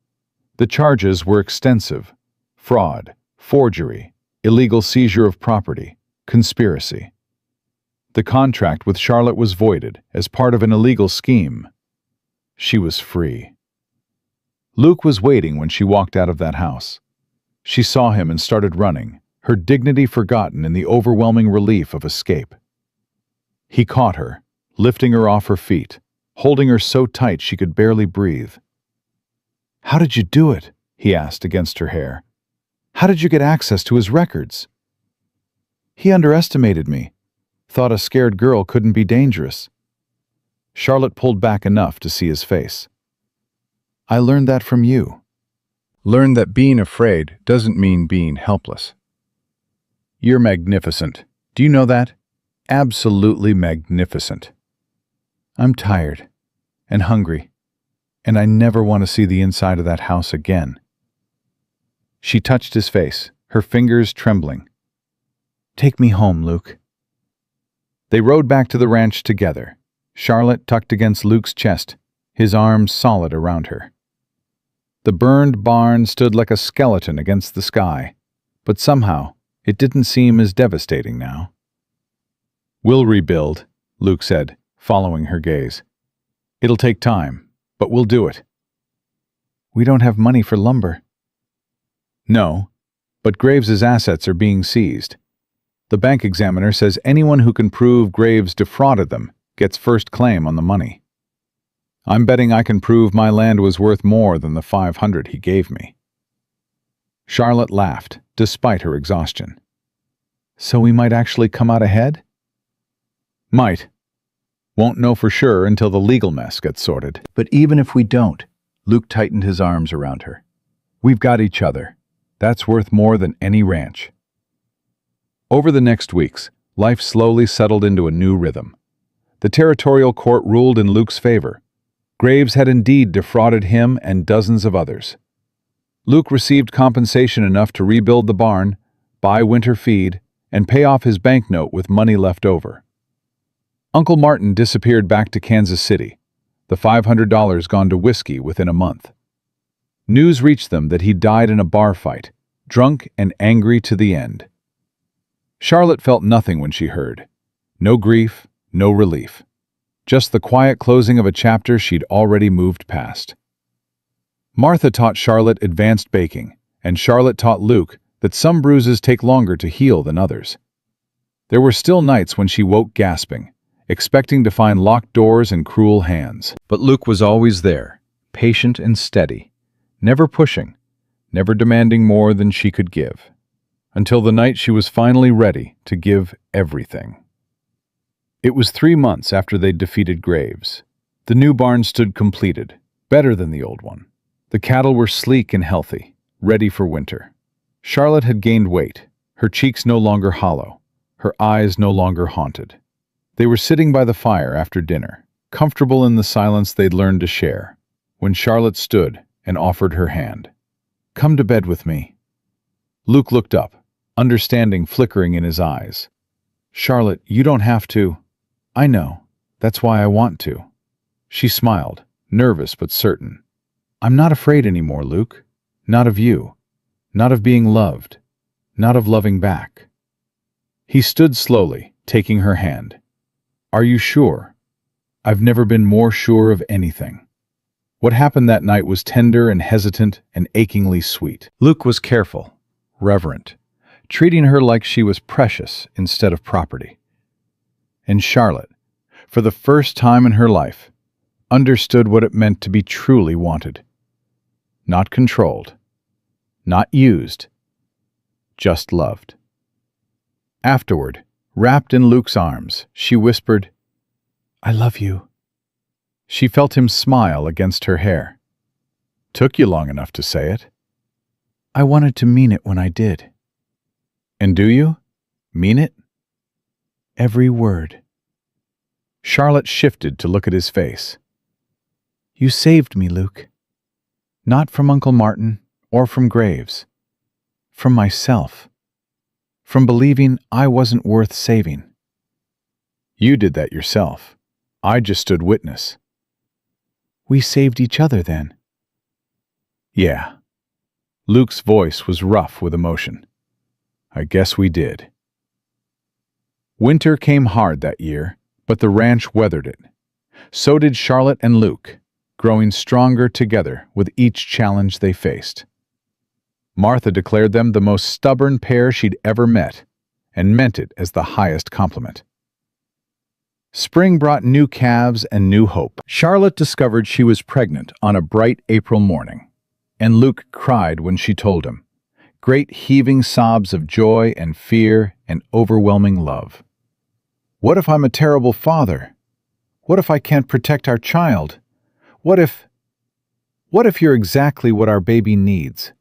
The charges were extensive: fraud, forgery, illegal seizure of property, conspiracy. The contract with Charlotte was voided as part of an illegal scheme. She was free. Luke was waiting when she walked out of that house. She saw him and started running, her dignity forgotten in the overwhelming relief of escape. He caught her, lifting her off her feet, holding her so tight she could barely breathe. How did you do it? He asked against her hair. How did you get access to his records? He underestimated me, thought a scared girl couldn't be dangerous. Charlotte pulled back enough to see his face. I learned that from you. Learned that being afraid doesn't mean being helpless. You're magnificent. Do you know that? Absolutely magnificent. I'm tired and hungry, and I never want to see the inside of that house again. She touched his face, her fingers trembling. Take me home, Luke. They rode back to the ranch together, Charlotte tucked against Luke's chest, his arms solid around her. The burned barn stood like a skeleton against the sky, but somehow it didn't seem as devastating now. We'll rebuild, Luke said, following her gaze. It'll take time, but we'll do it. We don't have money for lumber. No, but Graves's assets are being seized. The bank examiner says anyone who can prove Graves defrauded them gets first claim on the money. I'm betting I can prove my land was worth more than the $500 he gave me. Charlotte laughed, despite her exhaustion. So we might actually come out ahead? Might. Won't know for sure until the legal mess gets sorted. But even if we don't, Luke tightened his arms around her. We've got each other. That's worth more than any ranch. Over the next weeks, life slowly settled into a new rhythm. The territorial court ruled in Luke's favor. Graves had indeed defrauded him and dozens of others. Luke received compensation enough to rebuild the barn, buy winter feed, and pay off his banknote with money left over. Uncle Martin disappeared back to Kansas City, the $500 gone to whiskey within a month. News reached them that he died in a bar fight, drunk and angry to the end. Charlotte felt nothing when she heard. No grief, no relief. Just the quiet closing of a chapter she'd already moved past. Martha taught Charlotte advanced baking, and Charlotte taught Luke that some bruises take longer to heal than others. There were still nights when she woke gasping, expecting to find locked doors and cruel hands. But Luke was always there, patient and steady, never pushing, never demanding more than she could give, until the night she was finally ready to give everything. It was 3 months after they'd defeated Graves. The new barn stood completed, better than the old one. The cattle were sleek and healthy, ready for winter. Charlotte had gained weight, her cheeks no longer hollow, her eyes no longer haunted. They were sitting by the fire after dinner, comfortable in the silence they'd learned to share, when Charlotte stood and offered her hand. "Come to bed with me." Luke looked up, understanding flickering in his eyes. "Charlotte, you don't have to." "I know. That's why I want to." She smiled, nervous but certain. "I'm not afraid anymore, Luke. Not of you. Not of being loved. Not of loving back." He stood slowly, taking her hand. "Are you sure?" "I've never been more sure of anything." What happened that night was tender and hesitant and achingly sweet. Luke was careful, reverent, treating her like she was precious instead of property. And Charlotte, for the first time in her life, understood what it meant to be truly wanted. Not controlled, not used, just loved. Afterward, wrapped in Luke's arms, she whispered, "I love you." She felt him smile against her hair. "Took you long enough to say it." "I wanted to mean it when I did." "And do you? Mean it?" "Every word." Charlotte shifted to look at his face. "You saved me, Luke. Not from Uncle Martin or from Graves. From myself. From believing I wasn't worth saving." "You did that yourself. I just stood witness." "We saved each other then." "Yeah." Luke's voice was rough with emotion. "I guess we did." Winter came hard that year, but the ranch weathered it. So did Charlotte and Luke, growing stronger together with each challenge they faced. Martha declared them the most stubborn pair she'd ever met, and meant it as the highest compliment. Spring brought new calves and new hope. Charlotte discovered she was pregnant on a bright April morning, and Luke cried when she told him, great heaving sobs of joy and fear and overwhelming love. "What if I'm a terrible father? What if I can't protect our child? What if you're exactly what our baby needs?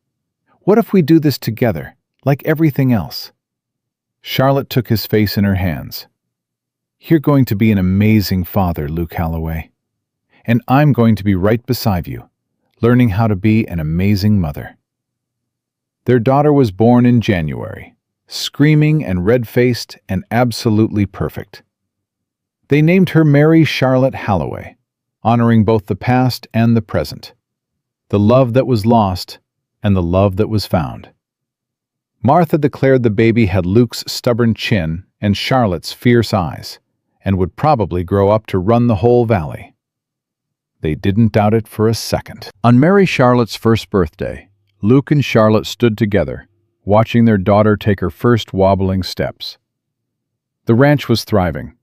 What if we do this together, like everything else?" Charlotte took his face in her hands. "You're going to be an amazing father, Luke Halloway. And I'm going to be right beside you, learning how to be an amazing mother." Their daughter was born in January, screaming and red-faced and absolutely perfect. They named her Mary Charlotte Halloway, honoring both the past and the present, the love that was lost and the love that was found. Martha declared the baby had Luke's stubborn chin and Charlotte's fierce eyes, and would probably grow up to run the whole valley. They didn't doubt it for a second. On Mary Charlotte's first birthday, Luke and Charlotte stood together, watching their daughter take her first wobbling steps. The ranch was thriving,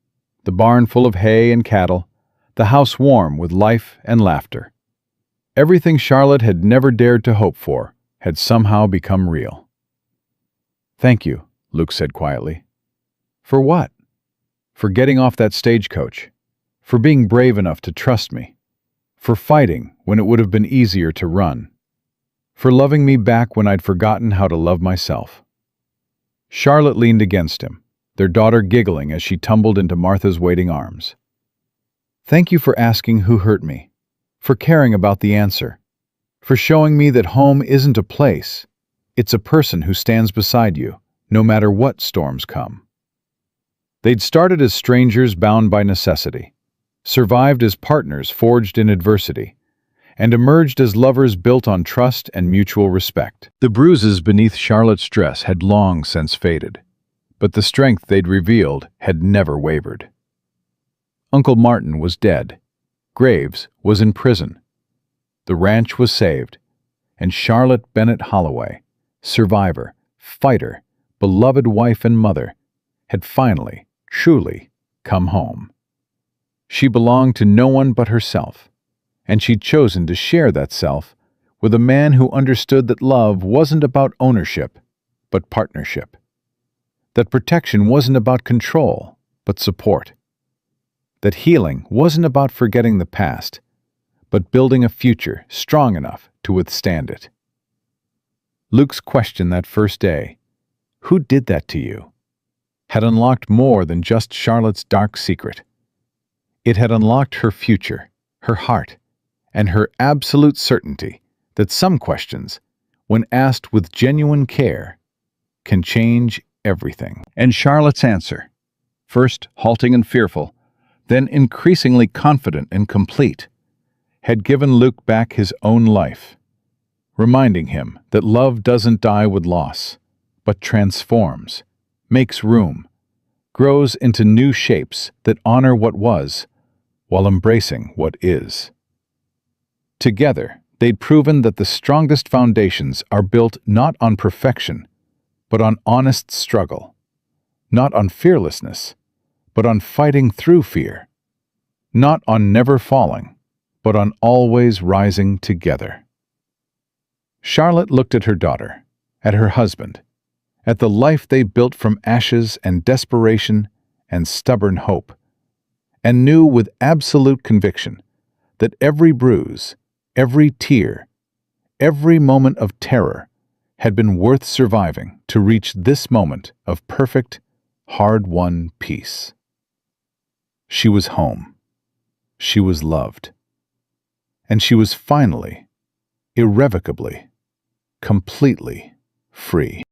the barn full of hay and cattle, the house warm with life and laughter. Everything Charlotte had never dared to hope for had somehow become real. "Thank you," Luke said quietly. "For what?" "For getting off that stagecoach, for being brave enough to trust me, for fighting when it would have been easier to run, for loving me back when I'd forgotten how to love myself." Charlotte leaned against him, their daughter giggling as she tumbled into Martha's waiting arms. "Thank you for asking who hurt me, for caring about the answer, for showing me that home isn't a place, it's a person who stands beside you, no matter what storms come. They'd started as strangers bound by necessity, survived as partners forged in adversity, and emerged as lovers built on trust and mutual respect. The bruises beneath Charlotte's dress had long since faded, but the strength they'd revealed had never wavered. Uncle Martin was dead. Graves was in prison. The ranch was saved, and Charlotte Bennett Holloway, survivor, fighter, beloved wife and mother, had finally, truly come home. She belonged to no one but herself, and she'd chosen to share that self with a man who understood that love wasn't about ownership, but partnership. That protection wasn't about control, but support. That healing wasn't about forgetting the past, but building a future strong enough to withstand it. Luke's question that first day, "Who did that to you?" had unlocked more than just Charlotte's dark secret. It had unlocked her future, her heart, and her absolute certainty that some questions, when asked with genuine care, can change everything. And Charlotte's answer, first halting and fearful, then increasingly confident and complete, had given Luke back his own life, reminding him that love doesn't die with loss, but transforms, makes room, grows into new shapes that honor what was, while embracing what is. Together, they'd proven that the strongest foundations are built not on perfection, but on honest struggle, not on fearlessness, but on fighting through fear, not on never falling, but on always rising together. Charlotte looked at her daughter, at her husband, at the life they built from ashes and desperation and stubborn hope, and knew with absolute conviction that every bruise, every tear, every moment of terror had been worth surviving to reach this moment of perfect, hard-won peace. She was home. She was loved. And she was finally, irrevocably, completely free.